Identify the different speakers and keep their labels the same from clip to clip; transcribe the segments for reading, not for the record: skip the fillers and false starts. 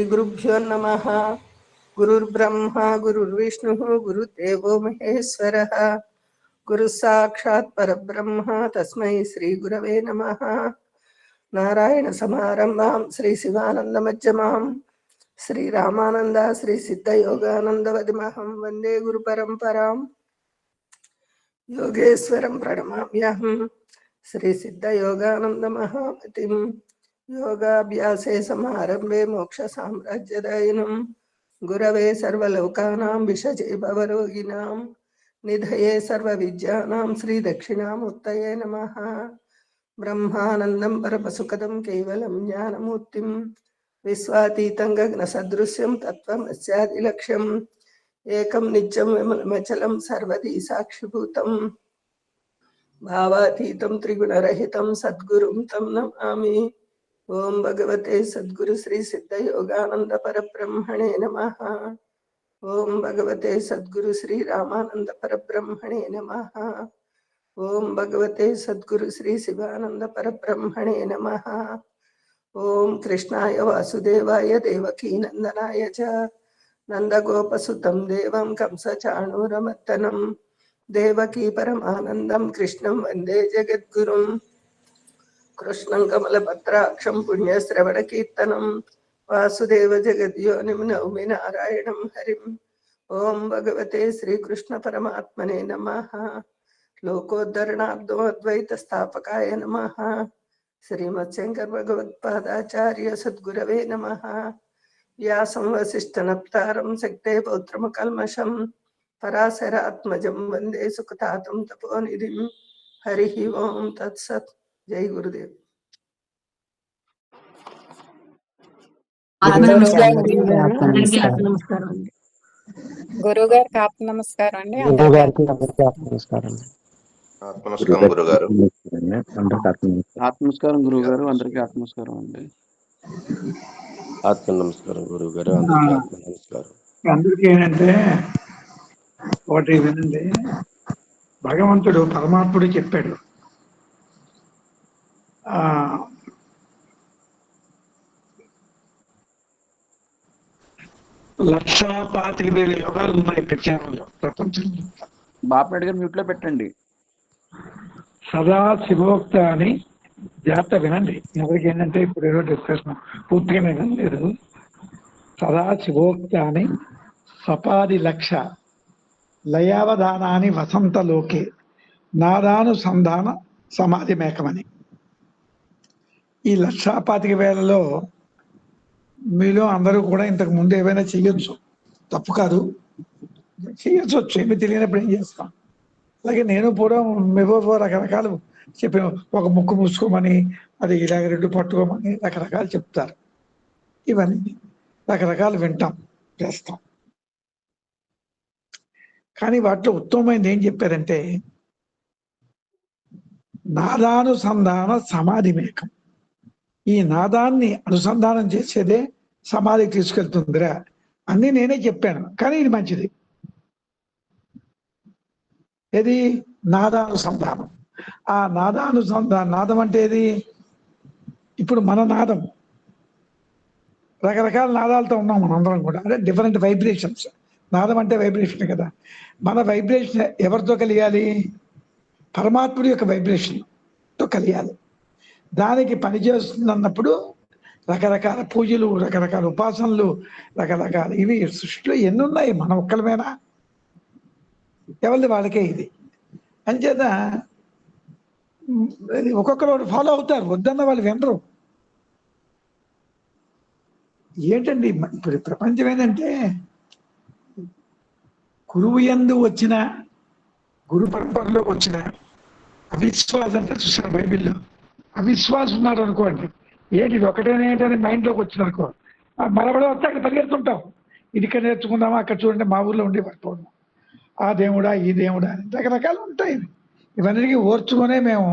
Speaker 1: गुरुभ्यो नमः। गुरुर्ब्रह्मा गुरुर्विष्णुः गुरुदेवो महेश्वरः। गुरुः साक्षात् परब्रह्म तस्मै श्री गुरवे नमः। नारायण समारंभां श्री शिवानंदमध्यमां श्री रामानंद श्री सिद्ध योगानंदवदिमहं वंदे गुरु परंपरां। योगेश्वरं प्रणमाम्यहं श्री सिद्ध योगानंद महामतिं। योगाभ्यासे समारंभे मोक्ष साम्राज्यदायिनं गुरवे सर्वलोकानां विषजे भवरोगिणां निधये सर्वविद्यानां श्री दक्षिणामूर्तये नमः। ब्रह्मानन्दं परमसुखदं केवलं ज्ञानमूर्तिं विश्वातीतं गगनसदृश्यं तत्त्वमस्यादिलक्ष्यम् एकं नित्यं विमलमचलं सर्वदी साक्षिभूतं भावातीतं त्रिगुणरहितं सद्गुरुं तं नमामि। ओम भगवते सद्गुरु श्री सिद्ध योगानंद परब्रह्मणे नमः। ओम भगवते सद्गुरु श्री रामानंद परब्रह्मणे नमः। ओम भगवते सद्गुरु श्री शिवानंद परब्रह्मणे नमः। ओम कृष्णाय वासुदेवाय देवकी नंदनाय च नंदगोपसुतं देवं कंसचाणूरमर्दनं देवकी परमानंदं कृष्णं वंदे जगद्गुरुं। कृष्णं कमलपत्राक्षं पुण्यश्रवणकीर्तनं वासुदेव जगद्योनिं नौमि नारायणं हरिम्। ओम भगवते श्रीकृष्ण परमात्मने नमः। लोकोद्धरणार्थोऽद्वैत स्थापकाय नमः। श्रीमत्शंकर भगवत्पादाचार्य सद्गुरवे नमः। व्यासं वसिष्ठनप्तारं शक्ते पौत्रमकल्मषं पराशरात्मजं वन्दे सुखतातं तपोनिधिं। हरिः ओम तत्सत्। जय गुरुदेव।
Speaker 2: గురువు గారికి ఆత్మ నమస్కారం అండి.
Speaker 3: ఆత్మనమస్కారం గురుగారు.
Speaker 4: ఆత్మస్కారం గురువు గారు, అందరికీ ఆత్మస్కారం అండి.
Speaker 3: ఆత్మ నమస్కారం గురువు గారు, అందరికీ ఆత్మ నమస్కారం.
Speaker 5: అందరికీ ఏంటంటే ఒకటి వినండి, భగవంతుడు పరమాత్ముడు చెప్పాడు, ఆ 1,25,000 యోగాలు ఉన్నాయి ప్రచారంలో ప్రపంచంలో.
Speaker 4: బాపనాయుడు గారు మ్యూట్ లో పెట్టండి.
Speaker 5: సదా శివోక్త అని జాగ్రత్త వినండి. ఎవరికి ఏంటంటే ఇప్పుడు ఏదో డిస్కషన్ పూర్తిగా వినలేదు. సదా శివోక్త అని సపాది లక్ష లయావధానాన్ని వసంతలోకే నాదానుసంధాన సమాధి మేకమని. ఈ 1,25,000లో మీలో అందరూ కూడా ఇంతకు ముందు ఏవైనా చెయ్యొచ్చు, తప్పు కాదు, చెయ్యొచ్చు. ఏమి తెలియనప్పుడు ఏం చేస్తాం. అలాగే నేను కూడా మేవో రకరకాలు చెప్పి, ఒక ముక్కు మూసుకోమని, అది ఇలాగ 2 పట్టుకోమని రకరకాలు చెప్తారు. ఇవన్నీ రకరకాలు వింటాం, చేస్తాం. కానీ వాటిలో ఉత్తమమైనది ఏం చెప్పారంటే నాదానుసంధాన సమాధి మేకం. ఈ నాదాన్ని అనుసంధానం చేసేదే సమాధికి తీసుకెళ్తుందిరా అన్ని నేనే చెప్పాను, కానీ ఇది మంచిది. ఏది? నాదానుసంధానం. ఆ నాదానుసంధానం, నాదం అంటే ఏది? ఇప్పుడు మన నాదం రకరకాల నాదాలతో ఉన్నాం మనందరం కూడా, అంటే డిఫరెంట్ వైబ్రేషన్స్. నాదం అంటే వైబ్రేషన్ కదా. మన వైబ్రేషన్ ఎవరితో కలియాలి? పరమాత్ముడి యొక్క వైబ్రేషన్తో కలియాలి. దానికి పనిచేస్తుందన్నప్పుడు రకరకాల పూజలు, రకరకాల ఉపాసనలు, రకరకాల ఇవి సృష్టిలో ఎన్ని ఉన్నాయి, మన ఒక్కలమేనా? ఎవరిది వాళ్ళకే ఇది. అంచేత ఒక్కొక్కరు ఫాలో అవుతారు, వద్దన్న వాళ్ళు వినరు. ఏంటండి ఇప్పుడు ప్రపంచం ఏంటంటే, గురువు యందు వచ్చిన, గురు పరంపరలోకి వచ్చిన అవిశ్వాసం అంటే చూసాను బైబిల్లో. అవిశ్వాసం ఉన్నారు అనుకోండి, ఏంటి ఒకటేనేంటని మైండ్లోకి వచ్చిందనుకో, మరొకటి వస్తే అక్కడ పరిగెడుతుంటాం. ఇది ఇక్కడ నేర్చుకుందామా, అక్కడ చూడండి మా ఊర్లో ఉండి పడిపోవడం, ఆ దేవుడా ఈ దేవుడా అని రకరకాలు ఉంటాయి. ఇవన్నీ ఓర్చుకునే మేము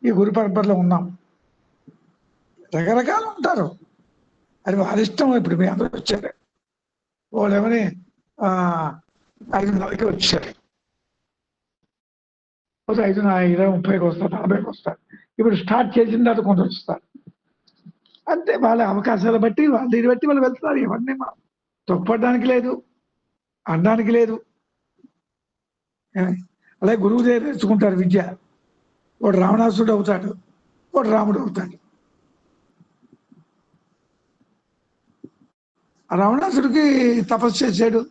Speaker 5: ఈ గురు పరంపరలో ఉన్నాం. రకరకాలు ఉంటారు, అది వారి ఇష్టం. ఇప్పుడు మీ అందరూ వచ్చారు, వాళ్ళు ఏమని 5:30కి వచ్చారు, 5:20, 30కి వస్తారు, 40కి వస్తారు. ఇప్పుడు స్టార్ట్ చేసిన తర్వాత కొందరు వస్తారు. అంతే వాళ్ళ అవకాశాలు బట్టి దీన్ని బట్టి వాళ్ళు వెళ్తున్నారు. ఇవన్నీ మనం తొప్పడానికి లేదు, అనడానికి లేదు. అలాగే గురువు దగ్గర నేర్చుకుంటారు విద్య. వాడు రావణాసుడు అవుతాడు, వాడు రాముడు అవుతాడు. ఆ రావణాసుడికి తపస్సు చేశాడు,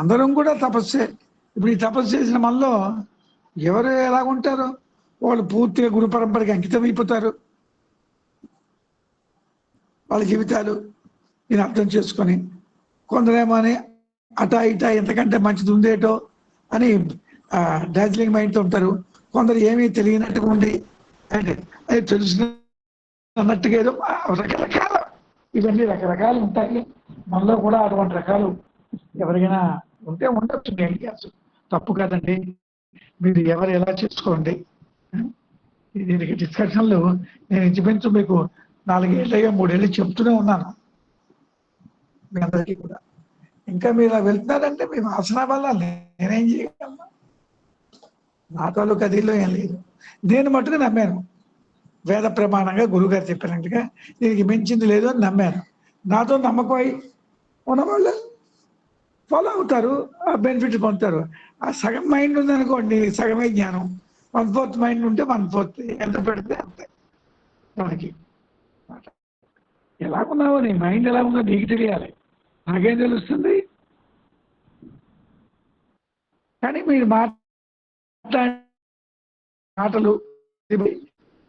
Speaker 5: అందరం కూడా తపస్సే. ఇప్పుడు ఈ తపస్సు చేసిన మనలో ఎవరు ఎలా ఉంటారు? వాళ్ళు పూర్తిగా గురు పరంపరకి అంకితం అయిపోతారు. వాళ్ళ జీవితాలు నేను అర్థం చేసుకొని, కొందరేమో అని అటా ఇటా ఎంతకంటే మంచిది ఉందేటో అని డార్జిలింగ్ మైండ్తో ఉంటారు. కొందరు ఏమీ తెలియనట్టుగా ఉండి అంటే అది తెలిసిన అన్నట్టుగా ఏదో రకరకాల ఇవన్నీ రకరకాలు ఉంటాయి. మనలో కూడా అటువంటి రకాలు ఎవరికైనా ఉంటే ఉండొచ్చు. ఐడియాస్ తప్పు కాదండి, మీరు ఎవరు ఎలా చేసుకోండి. దీనికి డిస్కషన్లు నేను ఇంచుమించు మీకు 4 ఏళ్ళగా 3 ఏళ్ళు చెప్తూనే ఉన్నాను మీ అందరికీ కూడా. ఇంకా మీరు ఇలా వెళ్తున్నారంటే మీ వాసన వల్ల నేనేం చేయగలను? నా తాలూకు అదిలో ఏం లేదు. నేను మట్టుకు నమ్మాను, వేద ప్రమాణంగా గురువుగారు చెప్పినట్టుగా దీనికి మించింది లేదు అని నమ్మాను. నాతో నమ్మకం ఉన్నవాళ్ళు ఫాలో అవుతారు, ఆ బెనిఫిట్ పొందుతారు. ఆ సగం మైండ్ ఉందనుకోండి, సగమే జ్ఞానం. 1/4 మైండ్ ఉంటే 1/4 ఎంత పెడితే అంతే మనకి. ఎలా ఉన్నావో నీ మైండ్ ఎలా ఉందో నీకు తెలియాలి, నాకేం తెలుస్తుంది? కానీ మీరు మాటలు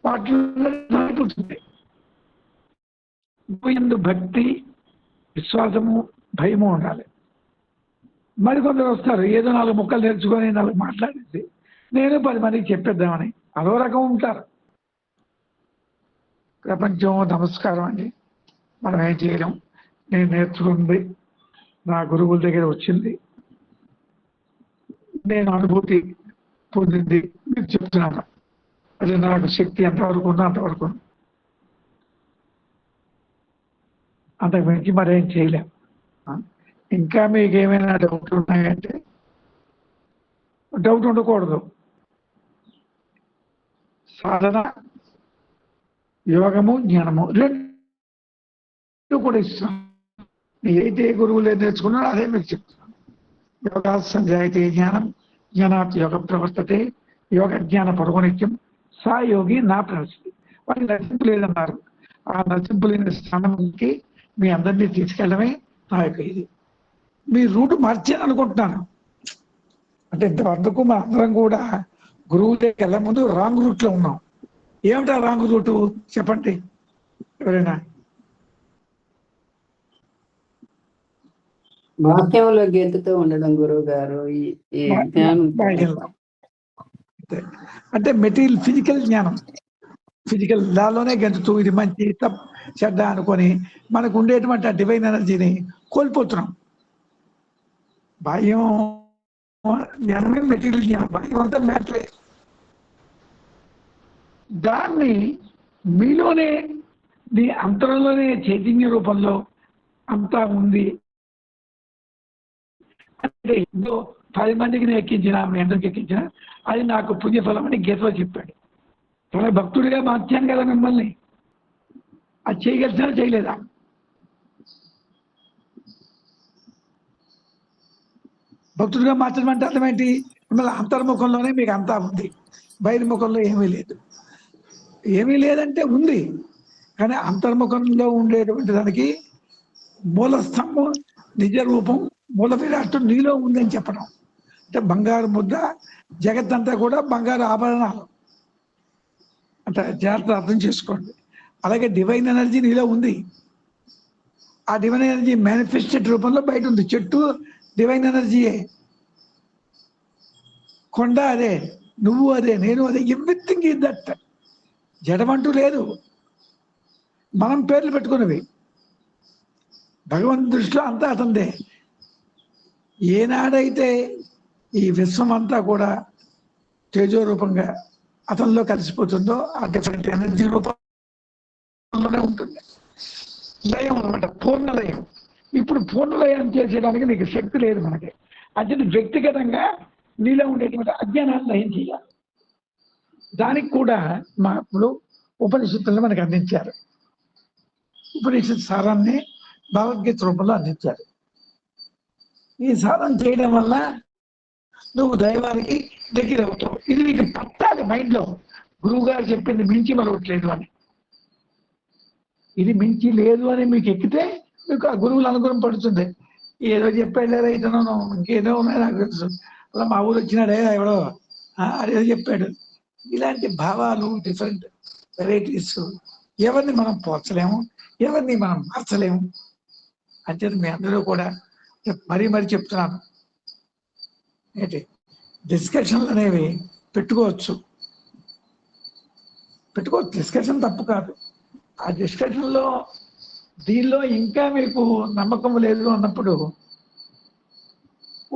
Speaker 5: వాటిలో భక్తి, విశ్వాసము, భయము ఉండాలి. మరికొందరు వస్తారు ఏదో 4 ముక్కలు నేర్చుకొని 4 మాట్లాడేసి నేను 10 మందికి చెప్పేద్దామని అదో రకం ఉంటారు. ప్రపంచం నమస్కారం అండి, మనం ఏం చేయలేం. నేను నేర్చుకుంది నా గురువుల దగ్గర వచ్చింది, నేను అనుభూతి పొందింది మీకు చెప్తున్నాను. అది నాకు శక్తి ఎంతవరకు ఉందో అంతవరకు, అంతకు మించి మరేం చేయలేం. ఇంకా మీకు ఏమైనా డౌట్లు ఉన్నాయంటే, డౌట్ ఉండకూడదు. సాధన, యోగము, జ్ఞానము 2 కూడా ఇస్తున్నాను. ఏదైతే గురువులు నేర్చుకున్నారో అదే మీకు చెప్తున్నాను. యోగా సంజాయతే జ్ఞానం, జ్ఞానాత్ యోగ ప్రవర్తతే, యోగ జ్ఞాన పరమనిత్యం, సా యోగి నా ప్రవృత్తి. వారికి నశింపు లేదన్నారు. ఆ నశింపు లేని స్థానానికి మీ అందరినీ తీసుకెళ్ళడమే నా యొక్క ఇది. మీ రూట్ మార్చాను అనుకుంటున్నాను. అంటే ఇంతవరకు మా అందరం కూడా గురువు దగ్గరికి వెళ్ళే ముందు రాంగ్ రూట్లో ఉన్నాం. ఏమిటా రాంగ్ రూటు చెప్పండి ఎవరైనా?
Speaker 2: వాక్యంలో గెంతుతూ ఉండడం గురువు గారు. ఈ జ్ఞానం
Speaker 5: అంటే మెటీరియల్ ఫిజికల్ జ్ఞానం, ఫిజికల్ దానిలోనే గెంతుతూ ఇది మంచి చెడ్డ అనుకొని మనకు ఉండేటువంటి ఆ డివైన్ ఎనర్జీని కోల్పోతున్నాం. బాహ్యం జ్ఞానమే మెటీరియల్ జ్ఞానం, బాహ్యం అంతా మ్యాటరే. దాన్ని మీలోనే మీ అంతరంలోనే చైతన్య రూపంలో అంతా ఉంది. అంటే 10 మందికి నేను ఎక్కించిన, మీ అందరికి ఎక్కించిన, అది నాకు పుణ్యఫలం అని గీతలో చెప్పాడు. తన భక్తుడిగా మార్చాను కదా మిమ్మల్ని. అది చేయగలిసినా చేయలేదా? భక్తుడిగా మార్చడం అంటే అర్థం ఏంటి? మిమ్మల్ని అంతర్ముఖంలోనే మీకు అంతా ఉంది, బహిర్ముఖంలో ఏమీ లేదు. ఏమీ లేదంటే ఉంది, కానీ అంతర్ముఖంలో ఉండేటువంటి దానికి మూల స్తంభం, నిజ రూపం, మూల విరాట్టు నీలో ఉందని చెప్పడం. అంటే బంగారు ముద్ద, జగత్తంతా కూడా బంగారు ఆభరణాలు. అంటే జాగ్రత్త అర్థం చేసుకోండి. అలాగే డివైన్ ఎనర్జీ నీలో ఉంది. ఆ డివైన్ ఎనర్జీ మేనిఫెస్టెడ్ రూపంలో బయట ఉంది. చెట్టు డివైన్ ఎనర్జీయే, కొండ అదే, నువ్వు అదే, నేను అదే. Everything is that. జడమంటూ లేదు. మనం పేర్లు పెట్టుకున్నవి. భగవంతు దృష్టిలో అంతా అతందే. ఏనాడైతే ఈ విశ్వం అంతా కూడా తేజో రూపంగా అతనిలో కలిసిపోతుందో ఆ డిఫరెంట్ ఎనర్జీ రూపంలోనే ఉంటుంది. లయం అనమాట, పూర్ణలయం. ఇప్పుడు పూర్ణలయం చేసేయడానికి నీకు శక్తి లేదు మనకి. అంటే వ్యక్తిగతంగా నీలో ఉండేటువంటి అజ్ఞానాన్ని లయం చేయాలి. దానికి కూడా మహాత్ములు ఉపనిషత్తులను మనకు అందించారు. ఉపనిషత్ సారాన్ని భగవద్గీత రూపంలో అందించారు. ఈ సాధన చేయడం వల్ల నువ్వు దైవానికి దగ్గర అవుతావు. ఇది నీకు పట్టాలి మైండ్లో. గురువు గారు చెప్పింది మించి మరొకట్లేదు అని. ఇది మించి లేదు అని మీకు ఎక్కితే మీకు ఆ గురువులు అనుగుణం పడుతుంది. ఏదో చెప్పాడు లేదా ఇతను ఇంకేదో ఉన్నాయి నాకు తెలుసు, అలా మా ఊరు వచ్చినాడే ఎవడో అదేదో చెప్పాడు. ఇలాంటి భావాలు, డిఫరెంట్ వెరైటీస్ ఎవరిని మనం పోల్చలేము, ఎవరిని మనం మార్చలేము. అంటే మీ అందరూ కూడా మరీ చెప్తున్నాను ఏంటి, డిస్కషన్లు అనేవి పెట్టుకోవచ్చు. డిస్కషన్ తప్పు కాదు. ఆ డిస్కషన్లో దీనిలో ఇంకా మీకు నమ్మకం లేదు అన్నప్పుడు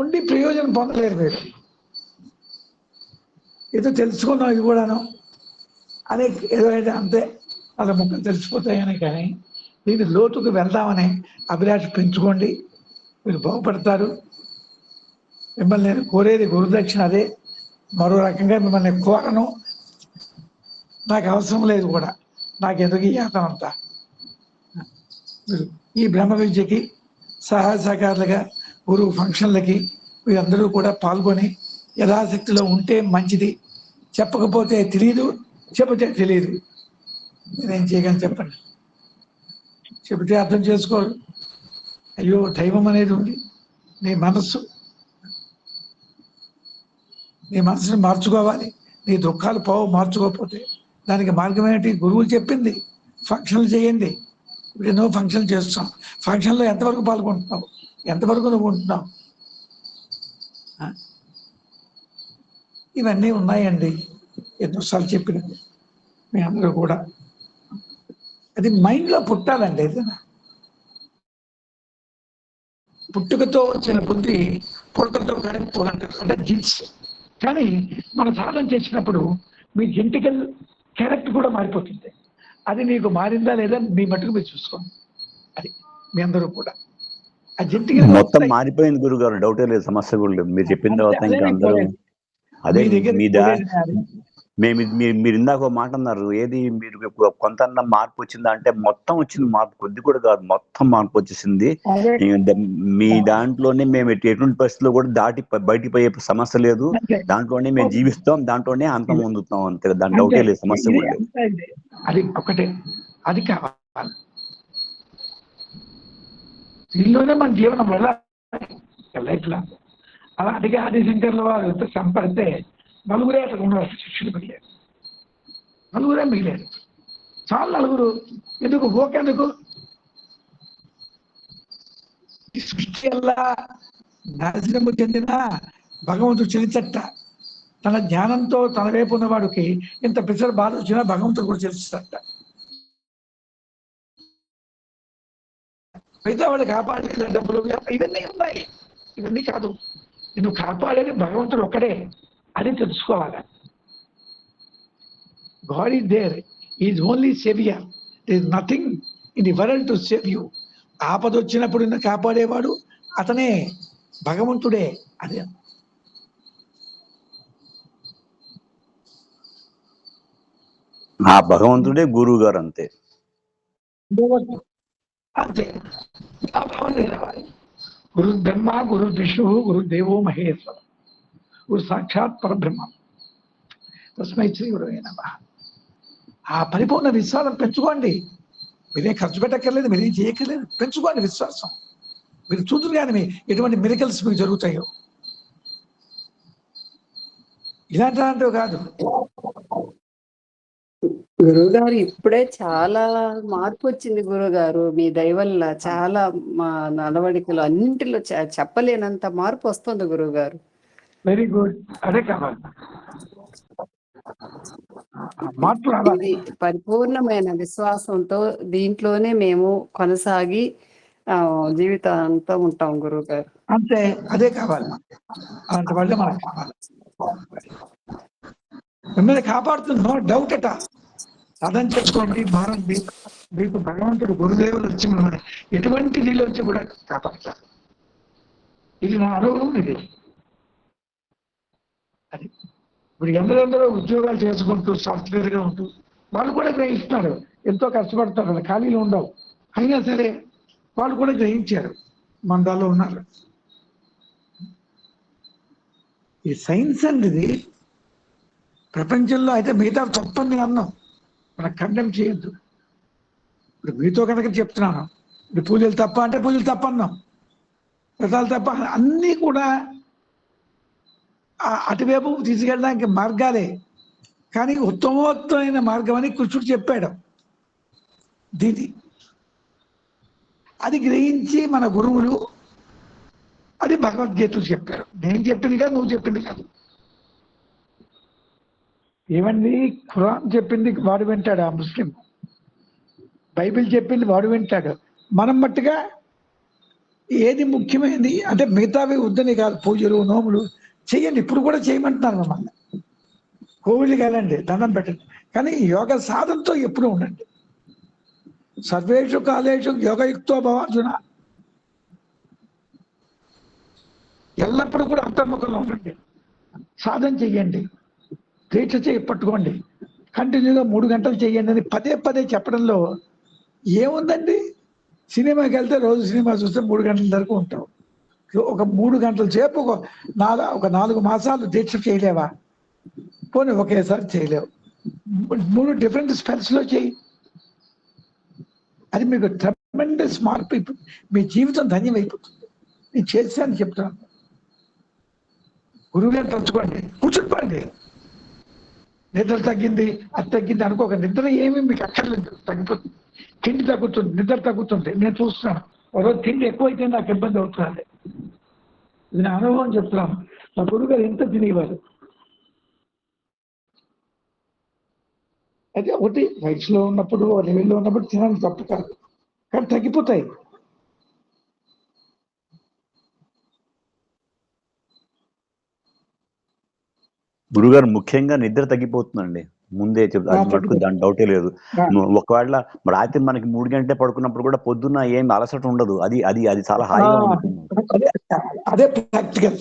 Speaker 5: ఉండి ప్రయోజనం పొందలేరు. మీరు ఏదో తెలుసుకున్నాం ఇది కూడాను అనే ఏదో అయితే అంతే వాళ్ళ ముఖం తెలిసిపోతాయని, కానీ దీని లోతుకు వెళ్దామని అభిలాష పెంచుకోండి, మీరు బాగుపడతారు. మిమ్మల్ని నేను కోరేది గురుదక్షిణ అదే. మరో రకంగా మిమ్మల్ని కోరను, నాకు అవసరం లేదు కూడా. నాకెందుకు ఈ యాతం అంతా. ఈ బ్రహ్మ విద్యకి సహాయ సహకారులుగా గురువు ఫంక్షన్లకి వీరందరూ కూడా పాల్గొని యథాశక్తిలో ఉంటే మంచిది. చెప్పకపోతే తెలియదు, చెబితే తెలియదు. నేనేం చేయగలను చెప్పండి. చెబితే అర్థం చేసుకోరు. అయ్యో దైవం అనేది ఉంది. నీ మనసుని మార్చుకోవాలి. నీ దుఃఖాలు పోవు మార్చుకోకపోతే. దానికి మార్గం ఏంటి? గురువులు చెప్పింది ఫంక్షన్లు చేయండి. ఇప్పుడు ఎన్నో ఫంక్షన్లు చేస్తున్నాం. ఫంక్షన్లో ఎంతవరకు పాల్గొంటున్నావు, ఎంతవరకు నువ్వు ఉంటున్నావు? ఇవన్నీ ఉన్నాయండి, ఎన్నోసార్లు చెప్పినది. మీ అందరూ కూడా అది మైండ్లో పుట్టాలండి. ఏదైనా పుట్టుకతో వచ్చిన బుద్ధి పుట్టుకతో కానీ పోలంటారు, అంటే జీన్స్. కానీ మనం సాధన చేసినప్పుడు మీ జెంటికల్ క్యారెక్టర్ కూడా మారిపోతుంది. అది మీకు మారిందా లేదా మీ మట్టుకు మీరు చూసుకోండి. అది మీ అందరూ కూడా ఆ జెంటికల్
Speaker 6: మొత్తం మారిపోయింది గురుగారు, డౌటే లేదు, సమస్య కూడా లేదు. మీరు చెప్పిన తర్వాత ఇంకా అందరూ అదే మీరు ఇందాక ఒక మాట అన్నారు, ఏది మీరు కొంత మార్పు వచ్చిందా అంటే మొత్తం వచ్చింది మార్పు, కొద్ది కూడా కాదు, మొత్తం మార్పు వచ్చేసింది. మీ దాంట్లోనే మేము ఎటువంటి పరిస్థితుల్లో కూడా దాటి బయటికి పోయే సమస్య లేదు. దాంట్లోనే మేము జీవిస్తాం, దాంట్లోనే అంతం పొందుతాం. అంతే, దాని డౌటే లేదు, సమస్య కూడా లేదు.
Speaker 5: అది ఒకటే, అది కావాలి. దీనిలోనే మన జీవనం వెళ్ళాలి లైఫ్ లో. అలా అడిగే ఆదిశంకర్ల వారు ఎంత సంపడితే నలుగురే అట్లా ఉండవచ్చు, శిష్యులు మిగిలేదు. నలుగురే మిగిలేదు, చాలా నలుగురు. ఎందుకు ఓకెందుకు? సృష్టి అల్లా నాశనము చెందిన భగవంతుడు చెలిచట్ట. తన జ్ఞానంతో తన వైపు ఉన్నవాడికి ఇంత పిసర బాధ వచ్చినా భగవంతుడు కూడా చెల్లిస్తట. మిగతా వాళ్ళు కాపాడలేదు, డబ్బులు ఇవన్నీ ఉన్నాయి. ఇవన్నీ కాదు, నువ్వు కాపాడేది భగవంతుడు ఒక్కడే, అది తెలుసుకోవాలి. God is there, he is only savior, there is nothing in the world to save you. ఆపద వచ్చినప్పుడు కాపాడేవాడు అతనే, భగవంతుడే. అదే
Speaker 6: ఆ భగవంతుడే గురువు గారు, అంతే
Speaker 5: అంతే. ఆ భావన రావాలి. గురు బ్రహ్మ, గురు విష్ణు, గురు దేవో మహేశ్వర, గురు సాక్షాత్ పరబ్రహ్మ, తస్మై శ్రీ గురువే నమః. ఆ పరిపూర్ణ విశ్వాసం పెంచుకోండి. మీరేం ఖర్చు పెట్టక్కర్లేదు, మీరేం చేయక్కర్లేదు, పెంచుకోండి విశ్వాసం. మీరు చూదురు కానీ ఎటువంటి మిరకల్స్ మీకు జరుగుతాయో. ఇలాంటివి కాదు.
Speaker 2: గురువుగారు ఇప్పుడే చాలా మార్పు వచ్చింది గురువుగారు, మీ దయ వల్ల. చాలా మా నడవడికలు అన్నింటిలో చెప్పలేనంత మార్పు వస్తుంది గురువుగారు.
Speaker 5: వెరీ గుడ్, అదే కావాలి.
Speaker 2: ఇది పరిపూర్ణమైన విశ్వాసంతో దీంట్లోనే మేము కొనసాగి జీవితాంతం ఉంటాం గురువు గారు.
Speaker 5: అంతే, అదే కావాలి. అలాంటి వాళ్ళే మనకు కావాలి. మిమ్మల్ని కాపాడుతుంది, నో డౌట్ అట. సాధన చేసుకోండి, మారండి. మీకు భగవంతుడు గురుదేవులు వచ్చి మిమ్మల్ని ఎటువంటి నీళ్ళు వచ్చి కూడా కాపాడతారు. ఇది నా అనుభవం. ఇది అది ఇప్పుడు ఎందరెందరో ఉద్యోగాలు చేసుకుంటూ సాఫ్ట్వేర్గా ఉంటూ వాళ్ళు కూడా గ్రహిస్తున్నారు, ఎంతో కష్టపడతారు, వాళ్ళ ఖాళీలు ఉండవు. అయినా సరే వాళ్ళు కూడా గ్రహించారు, మన దానిలో ఉన్నారు. ఈ సైన్స్ అనేది ప్రపంచంలో అయితే మిగతా తప్పని అన్నాం, మనకు కండెమ్ చేయొద్దు. ఇప్పుడు మీతో కనుక చెప్తున్నాను, ఇప్పుడు పూజలు తప్ప అంటే పూజలు తప్ప అన్నాం, వ్రతాలు తప్ప, అన్నీ కూడా అటువైపు తీసుకెళ్ళడానికి మార్గాలే. కానీ ఉత్తమోత్తమైన మార్గం అని కృష్ణుడు చెప్పాడు. దీని అది గ్రహించి మన గురువులు అది భగవద్గీతలు చెప్పారు. నేను చెప్పింది కాదు, నువ్వు చెప్పింది కాదు. ఏమండి, ఖురాన్ చెప్పింది వాడు వింటాడు, ఆ ముస్లిం. బైబిల్ చెప్పింది వాడు వింటాడు. మనం మట్టుగా ఏది ముఖ్యమైనది అంటే మిగతావి వద్దని కాదు, పూజలు నోములు చెయ్యండి, ఇప్పుడు కూడా చేయమంటున్నారు మమ్మల్ని. కోవిళ్ళు కాదండి, దండం పెట్టండి, కానీ యోగ సాధనతో ఎప్పుడూ ఉండండి. సర్వేషు కాలేషు యోగయుక్తో భవార్జున, ఎల్లప్పుడూ కూడా అంతర్ముఖంలో ఉండండి, సాధన చెయ్యండి, దీక్ష చేయి పట్టుకోండి, కంటిన్యూగా 3 గంటలు చెయ్యండి అని పదే పదే చెప్పడంలో ఏముందండి? సినిమాకి వెళ్తే రోజు సినిమా చూస్తే 3 గంటల వరకు ఉంటావు. ఒక 3 గంటల సేపు ఒక 4 మాసాలు దీక్ష చేయలేవా? పోనీ ఒకేసారి చేయలేవు, 3 డిఫరెంట్ స్పెల్స్లో చేయి. అది మీకు ట్రెమెండస్ మార్పు, మీ జీవితం ధన్యమైపోతుంది. నేను చేశాను చెప్తాను. గురువు గారు తలుచుకోండి, కూర్చుండి. నిద్ర తగ్గింది, అది తగ్గింది అనుకోక, నిద్ర ఏమీ మీకు అక్కర్లేదు, తగ్గిపోతుంది. తిండి తగ్గుతుంది, నిద్ర తగ్గుతుంది. నేను చూస్తున్నాను, ఒకరోజు తిండి ఎక్కువైతే నాకు ఇబ్బంది అవుతుంది. ఇది నా అనుభవం చెప్తున్నాను. మా గురువు గారు ఎంత తినేవారు. అయితే ఒకటి వయసులో ఉన్నప్పుడు, లెవెల్లో ఉన్నప్పుడు తినాలి, తప్పు కాదు, కానీ తగ్గిపోతాయి.
Speaker 6: గురుగారు ముఖ్యంగా నిద్ర తగ్గిపోతుందండి, ముందే అది మటుకు దాని డౌటే లేదు. ఒకవేళ రాత్రి మనకి 3 గంటలే పడుకున్నప్పుడు కూడా పొద్దున్న ఏం అలసట ఉండదు. అది అది అది చాలా హాయిగా ఉంటుంది.
Speaker 5: అదే ప్రాక్టికల్.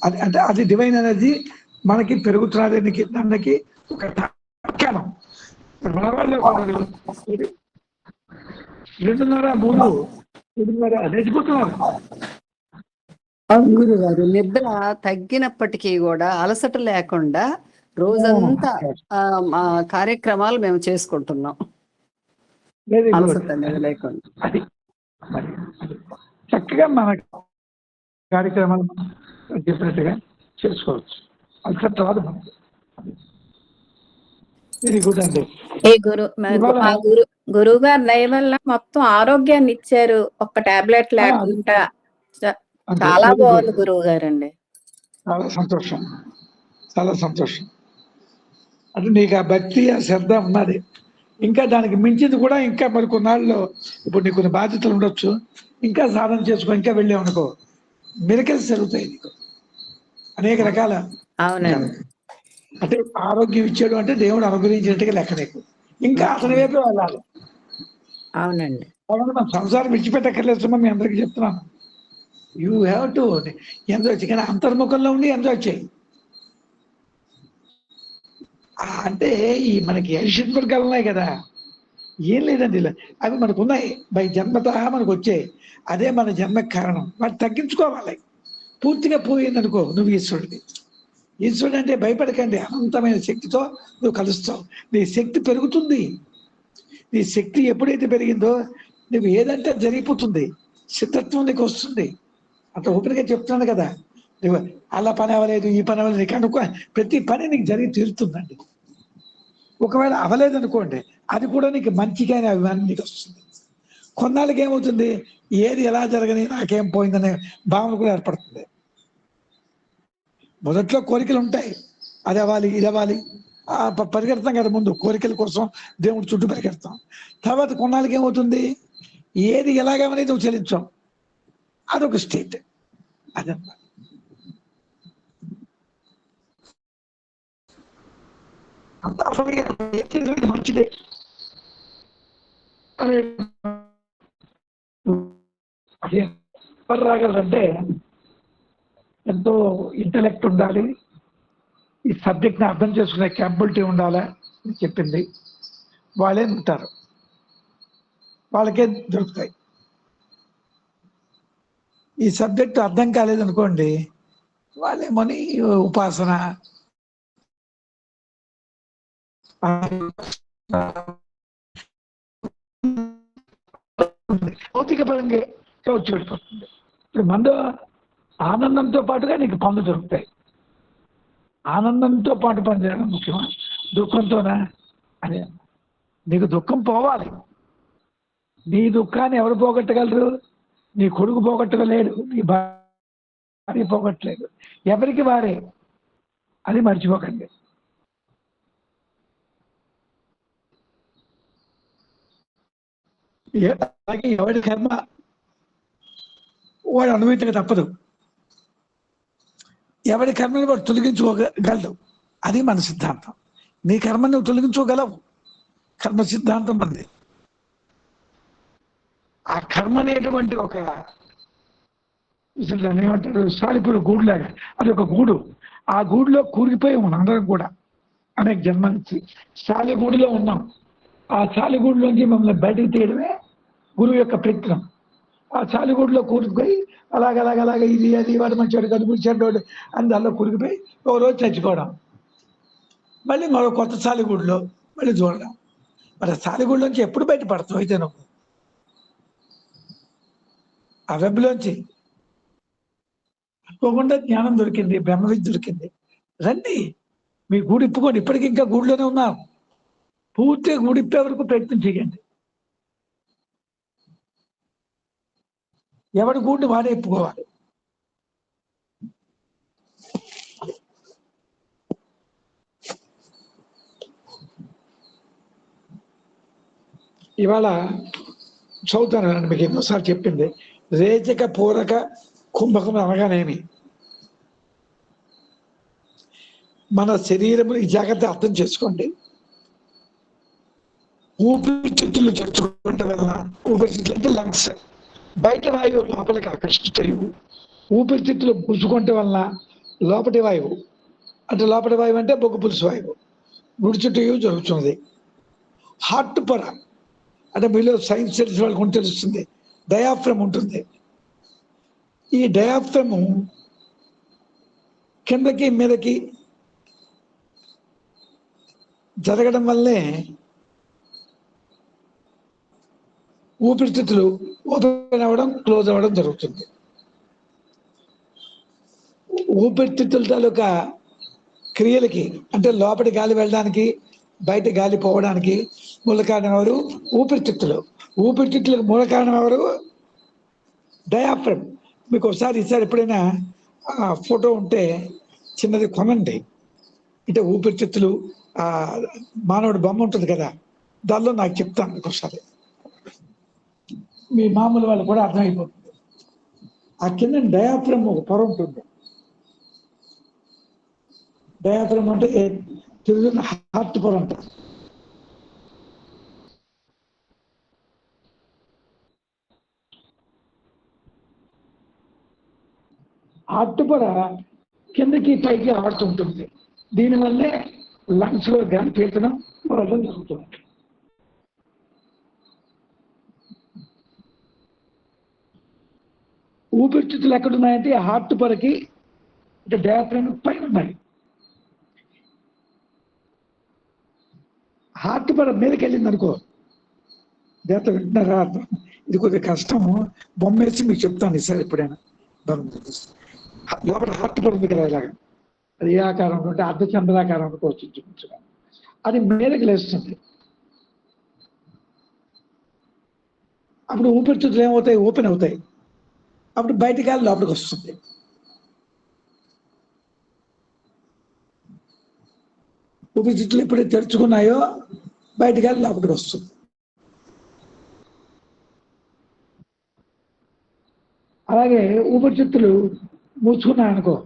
Speaker 5: అది అంటే అది డివైన్ ఎనర్జీ మనకి పెరుగుతున్నది. దానికి ఒక తార్కాణం. మన వాళ్ళు 2:30, 3 రెచ్చిపోతున్నారు.
Speaker 2: గురుగారు, నిద్ర తగ్గినప్పటికీ కూడా అలసట లేకుండా రోజంతా కార్యక్రమాలు మేము చేసుకుంటున్నాం, అలసట అనేది లేకుండా.
Speaker 5: అది చక్కగా మన కార్యక్రమాలు డిఫరెంట్ గా చేసుకోవచ్చు. అలసట రాదు మనకి. వెరీ గుడ్ అండి.
Speaker 7: గురువు గారు దయ వల్ల మొత్తం ఆరోగ్యాన్ని ఇచ్చారు, ఒక్క టాబ్లెట్ లేకుండా. చాలా బాగుంది గురువు గారండి.
Speaker 5: చాలా సంతోషం, చాలా సంతోషం. అంటే నీకు ఆ భక్తి, ఆ శ్రద్ధ ఉన్నది. ఇంకా దానికి మించింది కూడా ఇంకా మరి కొన్నాళ్ళలో, ఇప్పుడు నీకు కొన్ని బాధ్యతలు ఉండొచ్చు, ఇంకా సాధన చేసుకో, ఇంకా వెళ్ళామనుకో మిరకల్స్ జరుగుతాయి నీకు అనేక రకాల.
Speaker 7: అవునండి.
Speaker 5: అంటే ఆరోగ్యం ఇచ్చాడు అంటే దేవుడు అనుగ్రహించినట్టుగా లెక్క నీకు. ఇంకా అతని వైపు వెళ్ళాలి.
Speaker 7: అవునండి.
Speaker 5: మన సంసారం విడిచిపెట్టక్కర్లేదు, మీ అందరికీ చెప్తున్నాను. యూ హ్యావ్ టు ఎంజాయ్ వచ్చి, కానీ అంతర్ముఖంలో ఉండి ఎంజాయ్ చేయి. అంటే ఈ మనకి ఐశ్వర్య వర్గాలు ఉన్నాయి కదా, ఏం లేదండి, అవి మనకు ఉన్నాయి, బై జన్మత మనకు వచ్చాయి. అదే మన జన్మకు కారణం. వాటి తగ్గించుకోవాలి. పూర్తిగా పోయిందనుకో నువ్వు ఈశ్వరుడివి. ఈశ్వరుడు అంటే భయపడకండి, అనంతమైన శక్తితో నువ్వు కలుస్తావు. నీ శక్తి పెరుగుతుంది. నీ శక్తి ఎప్పుడైతే పెరిగిందో నువ్వు ఏదంటే జరిగిపోతుంది, సిద్ధత్వం నీకు వస్తుంది. అంత ఓపెన్గా చెప్తున్నాను కదా. నువ్వు అలా పని అవ్వలేదు, ఈ పని అవ్వలేదు, కనుక్కో, ప్రతి పని నీకు జరిగి తీరుతుందండి. ఒకవేళ అవ్వలేదు అనుకోండి, అది కూడా నీకు మంచిగానే అభిమానం నీకు వస్తుంది. కొన్నాళ్ళకి ఏమవుతుంది, ఏది ఎలా జరగని నాకేం పోయిందనే భావన కూడా ఏర్పడుతుంది. మొదట్లో కోరికలు ఉంటాయి, అది అవ్వాలి, ఇది అవ్వాలి, పరిగెడతాం కదా ముందు కోరికల కోసం, దేవుడి చుట్టూ పరిగెడతాం. తర్వాత కొన్నాళ్ళకి ఏమవుతుంది, ఏది ఎలాగనేది నువ్వు చెల్లించాం, అదొక స్టేట్. అదన్నమాట. అంత అసలు మంచిదే. ఎవరు రాగలరంటే ఎంతో ఇంటలెక్ట్ ఉండాలి, ఈ సబ్జెక్ట్ని అర్థం చేసుకునే క్యాపబిలిటీ ఉండాలా అని చెప్పింది. వాళ్ళే ఉంటారు, వాళ్ళకే దొరుకుతాయి. ఈ సబ్జెక్ట్ అర్థం కాలేదనుకోండి, వాళ్ళేమని ఉపాసన భౌతిక పరంగా వచ్చి వెళ్ళిపోతుంది. ఇప్పుడు మందు ఆనందంతో పాటుగా నీకు పనులు దొరుకుతాయి. ఆనందంతో పాటు పనిచేయడం ముఖ్యమా, దుఃఖంతోనా? అదే, నీకు దుఃఖం పోవాలి. నీ దుఃఖాన్ని ఎవరు పోగొట్టగలరు? నీ కొడుకు పోగొట్టగలేడు, నీ భార్య పోగొట్టలేదు, ఎవరికి వారే. అది మర్చిపోకండి. అలాగే ఎవరి కర్మ వాడు అనుభవించక తప్పదు. ఎవరి కర్మని వాడు తొలగించుకోగలడు, అది మన సిద్ధాంతం. నీ కర్మని నువ్వు తొలగించుకోగలవు, కర్మ సిద్ధాంతం అంది. ఆ కర్మ అనేటువంటి ఒక ఏమంటారు, సాలిపురు గూడులాగా, అది ఒక గూడు. ఆ గూడులో కూరిపోయి ఉన్నాం అందరం కూడా అనేక జన్మనిచ్చి. సాలిగూడులో ఉన్నాం. ఆ సాలిగూడులోంచి మమ్మల్ని బయటకు తీయడమే గురువు యొక్క ప్రయత్నం. ఆ సాలిగూడులో కూరుకుపోయి అలాగ ఇది అది వాడు మంచివాడు కదుపుడు చెడ్డోడు అని దానిలో కూరుకుపోయి ఒక రోజు చచ్చిపోవడం, మళ్ళీ మరో కొత్త సాలిగూడులో మళ్ళీ చూడడం. మరి సాలిగూడులోంచి ఎప్పుడు బయటపడతావు అయితే నువ్వు? ఆ వెబ్లోంచి అనుకోకుండా జ్ఞానం దొరికింది, బ్రహ్మ విద్య దొరికింది. రండి, మీ గూడు ఇప్పుకోండి. ఇప్పటికి ఇంకా గూడులోనే ఉన్నారు. పూర్తిగా గూడు ఇప్పే వరకు ప్రయత్నం చేయండి. ఎవరి గూడిని వాడే ఇప్పుకోవాలి. ఇవాళ చదువుతాను, మీకు ఎన్నోసార్లు చెప్పింది. రేచక పూరక కుంభకం అనగానేమి? మన శరీరము, ఈ జాగ్రత్త అర్థం చేసుకోండి. ఊపిరితిత్తులు చర్చుకుంటే వల్ల, ఊపిరితిత్తులు అంటే లంగ్స్, బయట వాయువు లోపలికి ఆకర్షిస్తాయి. ఊపిరితిత్తులు పులుచుకుంటే వలన లోపటి వాయువు, అంటే లోపటి వాయువు అంటే బొగ్గు పులుసు వాయువు గుడి చుట్టూ జరుగుతుంది. హార్ట్ పొర అంటే మీలో సైన్స్ తెలిసిన వాళ్ళకి తెలుస్తుంది, డయాఫ్రమ్ ఉంటుంది. ఈ డయాఫ్రమ్ కిందకి మీదకి జరగడం వల్లే ఊపిరితిత్తులు ఓపెన్ అవ్వడం, క్లోజ్ అవ్వడం జరుగుతుంది. ఊపిరితిత్తుల తాలూకా క్రియలకి, అంటే లోపలి గాలి వెళ్ళడానికి బయట గాలి పోవడానికి మూల కారణం ఎవరు? ఊపిరితిత్తులు. ఊపిరితిత్తులకు మూల కారణం ఎవరు? డయాఫ్రమ్. మీకు ఒకసారి ఈసారి ఎప్పుడైనా ఫోటో ఉంటే చిన్నది కొనండి. అంటే ఊపిరితిత్తులు మానవుడి బొమ్మ ఉంటుంది కదా, దానిలో నాకు చెప్తాను మీకు ఒకసారి, మీ మామూలు వాళ్ళు కూడా అర్థమైపోతుంది. ఆ కింద డయాఫ్రమ్ ఒక పొర ఉంటుంది. డయాఫ్రమ్ అంటే తెలుగు హార్ట్ పొర అంటారు. హార్ట్ పొర కిందకి పైకి ఆడుతుంటుంది. దీనివల్లే లంగ్స్ లో గాలి పీల్చడం జరుగుతుంది. ఊపిరితిత్తులు ఎక్కడున్నాయంటే హార్ట్ పొరకి, అంటే డయాఫ్రమ్ పైన ఉన్నాయి. హార్ట్ పొర మీదకి వెళ్ళింది అనుకో, దేవత వింటున్నారా? ఇది కొద్దిగా కష్టము, బొమ్మ వేసి మీకు చెప్తాను ఈసారి ఎప్పుడైనా. లోపల హార్ట్ పొర ఉంది కదా, ఇలాగా అది ఏ ఆకారంలో అంటే అర్ధచంద్రాకారం అనుకోవచ్చు చూపించగా, అది మీదకి లేస్తుంది. అప్పుడు ఊపిరితిత్తులు ఏమవుతాయి? ఓపెన్ అవుతాయి. అప్పుడు బయట గాలి లోపలికి వస్తుంది. ఊపిరితిత్తులు ఎప్పుడైతే తెరుచుకున్నాయో బయట గాలి లోపలికి వస్తుంది. అలాగే ఊపిరితిత్తులు మూసుకున్నాయనుకో,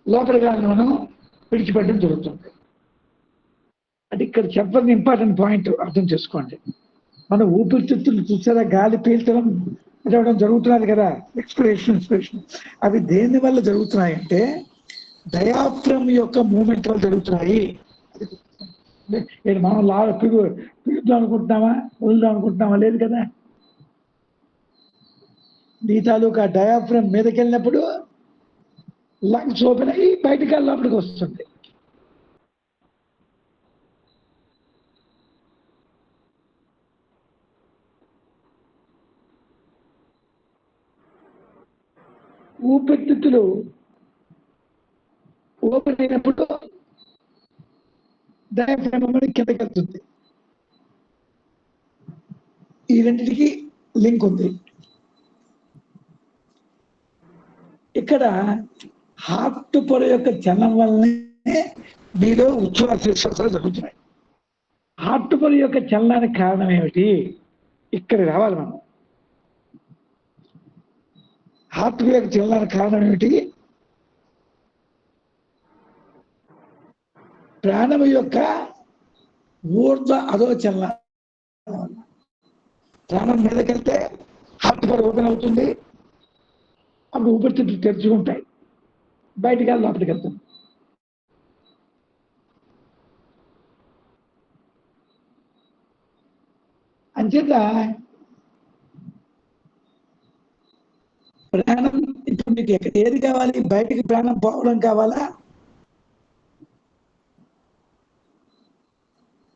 Speaker 5: లోపలి గాలిని మనం విడిచిపెట్టడం జరుగుతుంది. అది ఇక్కడ చెప్పని ఇంపార్టెంట్ పాయింట్ అర్థం చేసుకోండి. మన ఊపిరితిత్తులు చూసారా, గాలి పీల్చడం చదవడం జరుగుతున్నది కదా, ఎక్స్పిరేషన్ ఇన్స్పిరేషన్. అవి దేని వల్ల జరుగుతున్నాయంటే డయాఫ్రమ్ యొక్క మూమెంట్ వల్ల జరుగుతున్నాయి. మనం పిలుద్దాం అనుకుంటున్నామా, వదులుదాం అనుకుంటున్నామా? లేదు కదా. నీ తాలూకా డయాఫ్రమ్ మీదకి వెళ్ళినప్పుడు లంగ్స్ ఓపెన్ అయ్యి బయటికి వెళ్ళినప్పటికి వస్తుంది. ఊపిరితిత్తులు ఓపెన్ అయినప్పుడు డయాఫ్రమ్ అనేది కిందకి వెళ్తుంది. ఈ రెండింటికి లింక్ ఉంది. ఇక్కడ హార్ట్ పొర యొక్క చలనం వల్లనే మీలో ఉచ్ఛ్వాస నిశ్వాసాలు జరుగుతున్నాయి. హార్ట్ పొర యొక్క చలనానికి కారణం ఏమిటి? ఇక్కడ రావాలి మనం. హార్ట్ పొర యొక్క చలనానికి కారణం ఏమిటి? ప్రాణం యొక్క ఊర్ధ్వ అధో చలనం. ప్రాణం మీదకెళ్తే హార్ట్ పొర ఓపెన్ అవుతుంది, అప్పుడు ఊపిరితిత్తులు తెరుచుకుంటాయి, బయటికి వెళ్ళి లోపలికి వెళ్తుంది. అంచేత ప్రాణం ఇప్పుడు మీకు ఏది కావాలి? బయటికి ప్రాణం పోవడం కావాలా,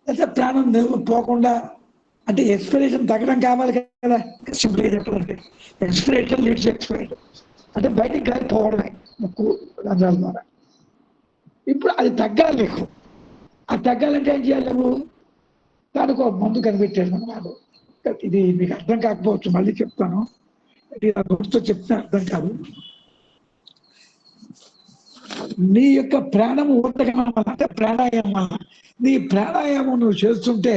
Speaker 5: లేదా ప్రాణం పోకుండా అంటే ఎక్స్పిరేషన్ తగ్గడం కావాలి కదా. సింపుల్గా చెప్పాలంటే ఎక్స్పిరేషన్ లీడ్స్ ఎక్స్పిరేషన్ అంటే బయటికి గాలి పోవడమే ముక్కు రంధ్రాల ద్వారా. ఇప్పుడు అది తగ్గాలి నీకు. అది తగ్గాలంటే ఏం చేయాలి నువ్వు? దానికి ఒక మందు కనిపెట్టాడు అన్నమాట. ఇది మీకు అర్థం కాకపోవచ్చు, మళ్ళీ చెప్తాను. గుర్తు చెప్తే అర్థం కాదు. నీ యొక్క ప్రాణము ఊరటం వల్ల అంటే ప్రాణాయామం వల్ల, నీ ప్రాణాయామం నువ్వు చేస్తుంటే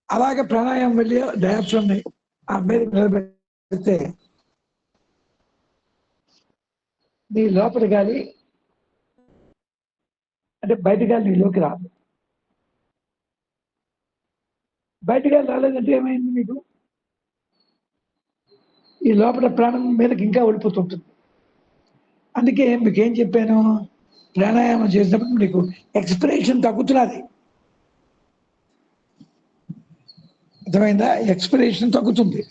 Speaker 5: అలాగే ప్రాణాయామం వెళ్ళి డయాఫ్రమ్ ని ఆ మీద నిలబెడితే నీ లోపలి గాలి అంటే బయట గాలి నీలోకి రాదు. బయట గాలి రాలేదంటే ఏమైంది మీకు? ఈ లోపల ప్రాణం మీదకి ఇంకా వెళ్ళిపోతుంటుంది. అందుకే మీకు ఏం చెప్పాను, ప్రాణాయామం చేసినప్పుడు మీకు ఎక్స్పిరేషన్ తగ్గుతున్నది. అర్థమైందా? ఎక్స్పిరేషన్ తగ్గుతుంది.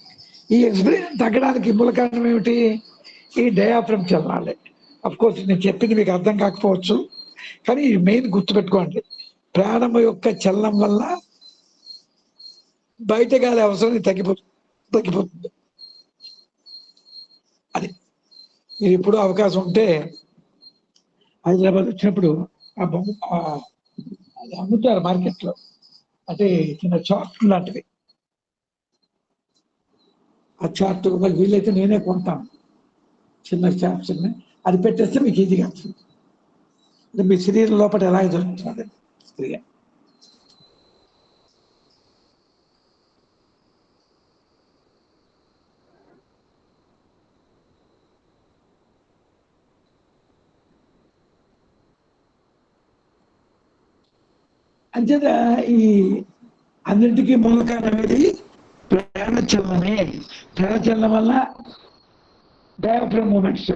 Speaker 5: ఈ ఎక్స్పిరేషన్ తగ్గడానికి మూల కారణం ఏమిటి? ఈ డయాఫ్రమ్ చలనాలే. అఫ్కోర్స్ నేను చెప్పింది మీకు అర్థం కాకపోవచ్చు, కానీ ఈ మెయిన్ గుర్తుపెట్టుకోండి. ప్రాణం యొక్క చలనం వల్ల బయట గాలి అవసరం తగ్గిపోతుంది. అది మీరు ఇప్పుడు అవకాశం ఉంటే హైదరాబాద్ వచ్చినప్పుడు ఆ బొమ్మ అది అమ్ముతారు మార్కెట్లో, అంటే చిన్న చార్ట్ లాంటివి. ఆ చార్ట్ వీలైతే నేనే కొంటాను, చిన్న చార్ట్స్. అది పెట్టేస్తే మీకు ఈజీగా వస్తుంది. అంటే మీ శరీరం లోపల ఎలా జరుగుతుంది స్త్రీగా. అంచేత ఈ అన్నింటికీ మూల కారణం అనేది ప్రాణచలనమే. ప్రాణచలనం వల్ల డయాఫ్రమ్ మూమెంట్స్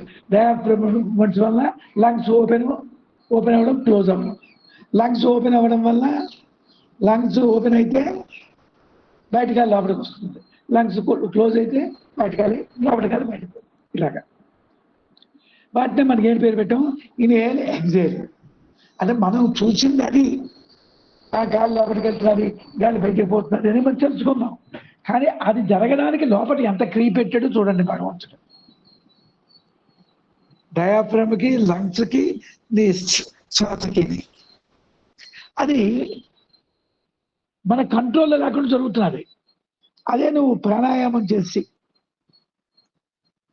Speaker 5: వల్ల లంగ్స్ ఓపెన్ అవ్వడం, క్లోజ్ అవ్వడం. లంగ్స్ ఓపెన్ అయితే బయటకాలి లోపలికి వస్తుంది, లంగ్స్ క్లోజ్ అయితే బయటకాలి లోపలికాలి బయటకు. ఇలాగా వాటిని మనకి ఏం పేరు పెట్టాము? Inhale, exhale. అంటే మనం చూసింది అది. ఆ గాలి లోపలికి వెళ్తున్నది, గాలి బయటకు పోతున్నది అని మనం తెలుసుకున్నాం. కానీ అది జరగడానికి లోపల ఎంత క్రీ పెట్టాడో చూడండి భగవంతుడు. డయాఫ్రమ్కి, లంగ్స్కి, నీ శ్వాసకి. అది మన కంట్రోల్లో లేకుండా జరుగుతున్నది. అదే నువ్వు ప్రాణాయామం చేసి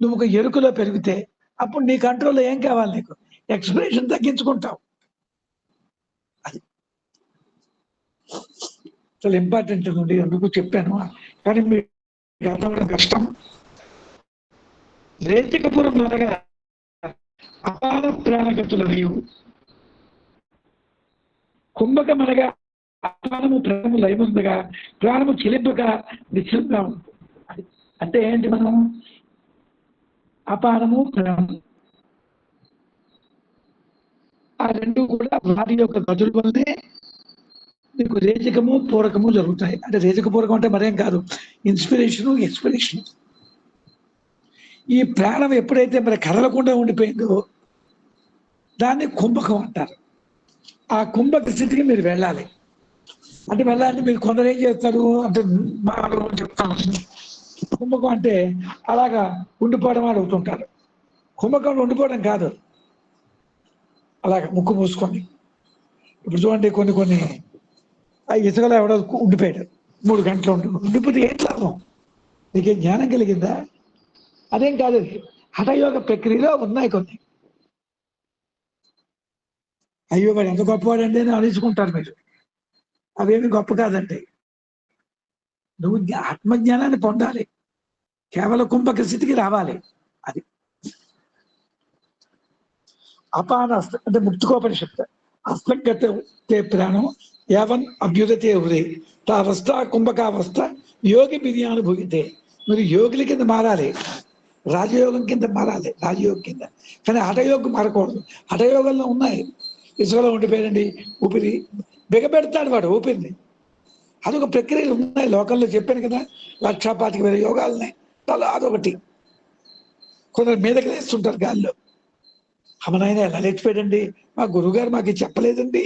Speaker 5: నువ్వు ఒక ఎరుకలో పెరిగితే అప్పుడు నీ కంట్రోల్లో ఏం కావాలి? నీకు ఎక్స్ప్రెషన్ తగ్గించుకుంటావు. అది చాలా ఇంపార్టెంట్ ఉంది, అందుకు చెప్పాను. కానీ మీకు అర్థం అవడం కష్టం. రేతికపురం అనగా అపార ప్రాణగతుల నీవు, కుంభకం అనగా అపానము ప్రాణము లయముందగా ప్రాణము చెలింపగా నిశ్చలంగా ఉంటుంది. అంటే ఏంటి? మనం అపానము ప్రాణము ఆ రెండు కూడా వాటి యొక్క గదుల వల్లనే మీకు రేచకము పూరకము జరుగుతాయి. అంటే రేచక పూరకం అంటే మరేం కాదు, ఇన్స్పిరేషను ఎక్స్పిరేషన్. ఈ ప్రాణం ఎప్పుడైతే మరి కదలకుండా ఉండిపోయిందో దాన్ని కుంభకం అంటారు. ఆ కుంభక స్థితికి మీరు వెళ్ళాలి. అంటే వెళ్ళాలంటే మీరు కొందరు ఏం చేస్తారు అంటే మా చెప్తాను, కుంభకం అంటే అలాగా ఉండిపోవడం అని అవుతుంటారు. కుంభకంలో ఉండిపోవడం కాదు, అలాగ ముక్కు మూసుకొని. ఇప్పుడు చూడండి కొన్ని ఆ ఇసుకలో ఎవడో ఉండిపోయాడు, 3 గంటలు ఉండిపోతే ఏం లాభం? నీకేం జ్ఞానం కలిగిందా? అదేం కాదు, హఠయోగ ప్రక్రియలో ఉన్నాయి కొన్ని. అయ్యో వాడు ఎంత గొప్పవాడండి అని అనిచుకుంటారు మీరు. అవేమి గొప్ప కాదండి. నువ్వు ఆత్మజ్ఞానాన్ని పొందాలి, కేవలం కుంభక స్థితికి రావాలి. అది అపాన అంటే ముక్తికోపనిషత్తు. అస్తగతే ప్రాణం యావన్ అభ్యుదతే హృదయ తావస్థ కుంభకావస్థ యోగి బిర్యానుభూయితే. మీరు యోగుల కింద మారాలి, రాజయోగం కింద మారాలి, రాజయోగం కింద. కానీ హఠయోగం మారకూడదు. హఠయోగంలో ఉన్నాయి, ఇసుకలో ఉండిపోయాడండి, ఊపిరి బిగబెడతాడు వాడు ఊపిరిని. అదొక ప్రక్రియలు ఉన్నాయి లోకంలో, చెప్పాను కదా, 1,25,000 యోగాలు ఉన్నాయి. అదొకటి. కొందరు మీదకి లేస్తుంటారు గాల్లో. అమ్మనాయన ఎలా లేచిపోయాడండి, మా గురువుగారు మాకు చెప్పలేదండి.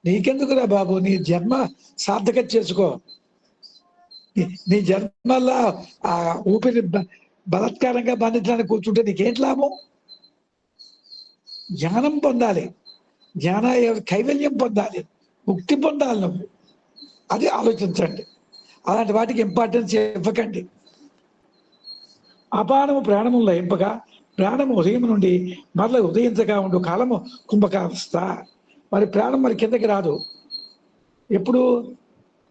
Speaker 5: నీకెందుకురా బాబు, నీ జన్మ సార్థకత చేసుకో. నీ జన్మల్లా ఆ ఊపిరి బలత్కారంగా బంధించడానికి కూర్చుంటే నీకేంటి లాభం? జ్ఞానం పొందాలి, కైవల్యం పొందాలి, ముక్తి పొందాలి నువ్వు. అది ఆలోచించండి. అలాంటి వాటికి ఇంపార్టెన్స్ ఇవ్వకండి. అపానము ప్రాణము లయింపగా ప్రాణము ఉదయం నుండి మరల ఉదయించగా ఉండు కాలము కుంభకావస్థ. మరి ప్రాణం మరి కిందకి రాదు, ఎప్పుడు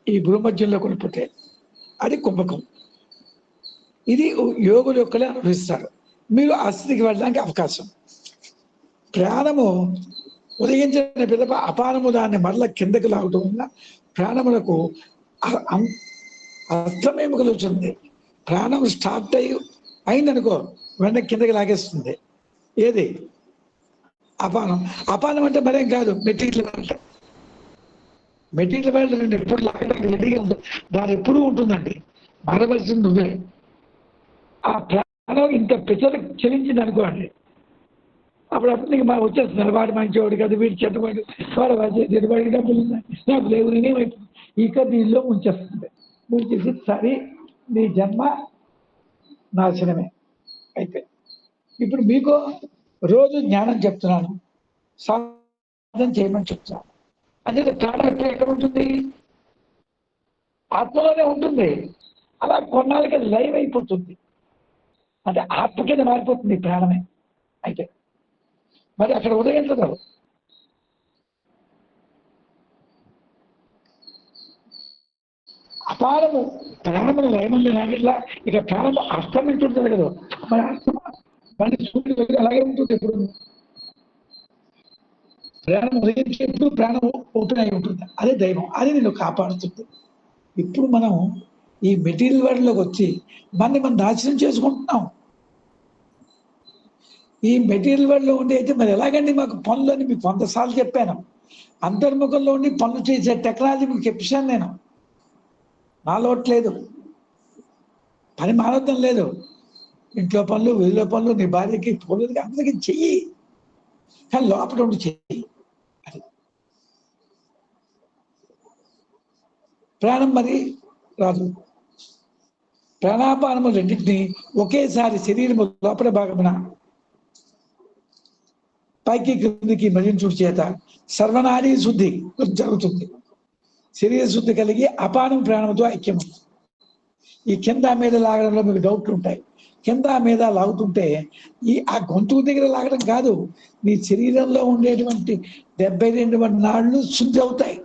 Speaker 5: ఈ భూమధ్యంలో కొనిపోతే అది కుంభకం. ఇది యోగులు యొక్కలే అనుభవిస్తారు. మీరు ఆ స్థితికి వెళ్ళడానికి అవకాశం. ప్రాణము ఉదయించిన పిదప అపానము దాన్ని మరల కిందకి లాగటం వల్ల ప్రాణములకు అర్థమేమి కలుగుతుంది. ప్రాణం స్టార్ట్ అయిందనుకో వెంటనే కిందకి లాగేస్తుంది. ఏది? అపానం. అపానం అంటే మరేం కాదు, మెటీరియల్ వెళ్ళటం. మెటీరియల్ వెళ్ళటం ఎప్పుడు లాగడానికి రెడీగా ఉంటుంది, దాని ఎప్పుడూ ఉంటుందండి. మారవలసింది నువ్వే. ఆ ప్రాణం ఇంత పెసలు చెలించింది అనుకోండి, అప్పుడప్పుడు నీకు మా వచ్చేస్తున్నారు, వాడు మంచివాడు కదా, వీడు చెడ్డవాడు, వాడికి డబ్బులు ఉన్నాయి, నాకు లేవు, నేనేమైపోతుంది. ఇక దీనిలో ముంచేస్తుంది. ముంచేసి సరే నీ జన్మ నాశనమే. అయితే ఇప్పుడు మీకు రోజు జ్ఞానం చెప్తున్నాను, సాధన చేయమని చెప్తున్నాను. అంటే ప్రాణం ఎక్కడ ఉంటుంది? ఆత్మలోనే ఉంటుంది. అలా కొన్నాళ్ళకి లైవ్ అయిపోతుంది, అంటే ఆత్మ కింద మారిపోతుంది ప్రాణమే. అయితే మరి అక్కడ ఉదయించదు. అపారము ప్రాణములు లయమంది నాగిట్లా ఇక ప్రాణము అస్తమించుంటుంది కదా, మరి అస్తమ మళ్ళీ సూర్యుడు అలాగే ఉంటుంది. ఇప్పుడు ప్రాణం ఉదయించేప్పుడు ప్రాణం ఓపెన్ అయి ఉంటుంది, అదే దైవం, అది నేను కాపాడుతుంది. ఇప్పుడు మనం ఈ మెటీరియల్ వరల్డ్లోకి వచ్చి మనం నాశనం చేసుకుంటున్నాం. ఈ మెటీరియల్ వరల్డ్లో ఉండి అయితే మరి ఎలాగండి మాకు పనులు అని మీకు 100 సార్లు చెప్పాను. అంతర్ముఖంలో ఉండి పనులు చేసే టెక్నాలజీ మీకు చెప్పాను నేను. మాలోట్లేదు, పని మానవద్దం లేదు. ఇంట్లో పనులు, వీధిలో పనులు, నీ భార్యకి పోలేదు, అందరికీ చెయ్యి, కానీ లోపల ఉండి చెయ్యి. అది ప్రాణం మరి రాదు. ప్రాణాపానము రెండింటినీ ఒకేసారి శరీరము లోపల భాగమున పైకి క్రిందికి మరించుడు చేత సర్వనాడీ శుద్ధి జరుగుతుంది. శరీర శుద్ధి కలిగి అపానం ప్రాణంతో ఐక్యం. ఈ కింద మీద లాగడంలో మీకు డౌట్లు ఉంటాయి. కింద మీద లాగుతుంటే ఆ గొంతుకు దగ్గర లాగడం కాదు, నీ శరీరంలో ఉండేటువంటి 72 నాళ్ళు శుద్ధి అవుతాయి.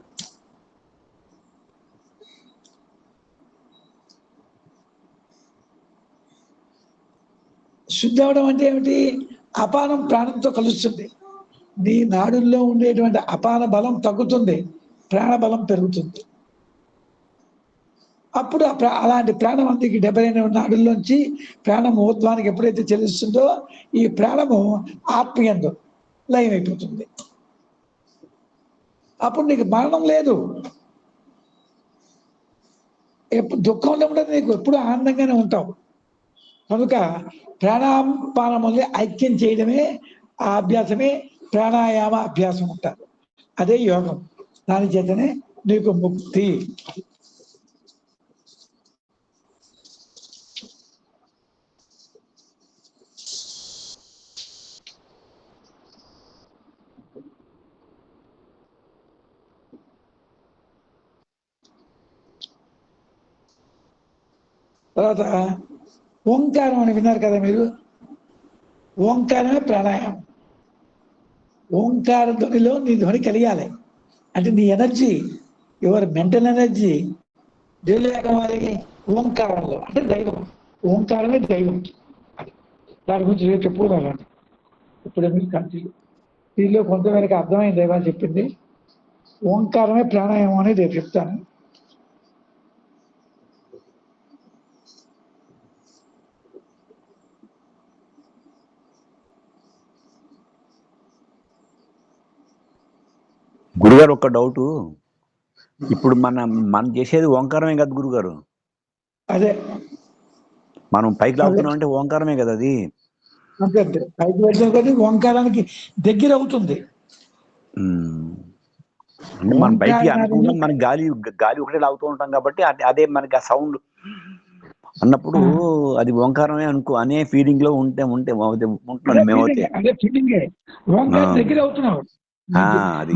Speaker 5: శుద్ధి అవడం అంటే ఏమిటి? అపానం ప్రాణంతో కలుస్తుంది. నీ నాడుల్లో ఉండేటువంటి అపాన బలం తగ్గుతుంది, ప్రాణబలం పెరుగుతుంది. అప్పుడు అలాంటి ప్రాణం అందుకు 78 నాడుల్లోంచి ప్రాణం ఊర్ధ్వానికి ఎప్పుడైతే చెల్లిస్తుందో ఈ ప్రాణము ఆత్మయందు లయమైపోతుంది. అప్పుడు నీకు మరణం లేదు, ఎప్పుడు దుఃఖంలో ఉండదు, నీకు ఎప్పుడు ఆనందంగానే ఉంటావు. కనుక ప్రాణాపానముల్ని ఐక్యం చేయడమే ఆ అభ్యాసమే ప్రాణాయామ అభ్యాసం ఉంటారు. అదే యోగం. దాని చేతనే నీకు ముక్తి. తర్వాత ఓంకారం అని విన్నారు కదా మీరు. ఓంకారమే ప్రాణాయామం. ఓంకార ధ్వనిలో నీ ధ్వని కలిగాలి. అంటే నీ ఎనర్జీ, యువర్ మెంటల్ ఎనర్జీ దేవుడు కావాలి ఓంకారంలో. అంటే దైవం, ఓంకారమే దైవం. దాని గురించి రేపు చెప్పుకోవాలండి. ఇప్పుడు మీరు కంటిన్యూ దీనిలో కొంతమేరకు అర్థమైంది దైవం చెప్పింది. ఓంకారమే ప్రాణాయామం అని రేపు చెప్తాను.
Speaker 6: గురుగారు ఒక డౌట్, ఇప్పుడు మనం చేసేది ఓంకారమే కదా గురుగారు?
Speaker 5: అదే
Speaker 6: మనం పైకి లాగుతున్నాం అంటే ఓంకారమే కదా అది.
Speaker 5: అంతే పైకి వెళ్ళిన కొద్ది ఓంకారానికి దగ్గర అవుతుంది.
Speaker 6: అంటే మనం పైకి అనుకుంటాం, మన గాలి ఒకటే లాగుతూ ఉంటాం కాబట్టి అదే మనకి ఆ సౌండ్ అన్నప్పుడు అది ఓంకారమే అనే ఫీలింగ్ లో ఉంటున్నాను మేమైతే.
Speaker 5: అదే ఫీలింగ్ ఓంకారం దగ్గర అవుతున్నావు.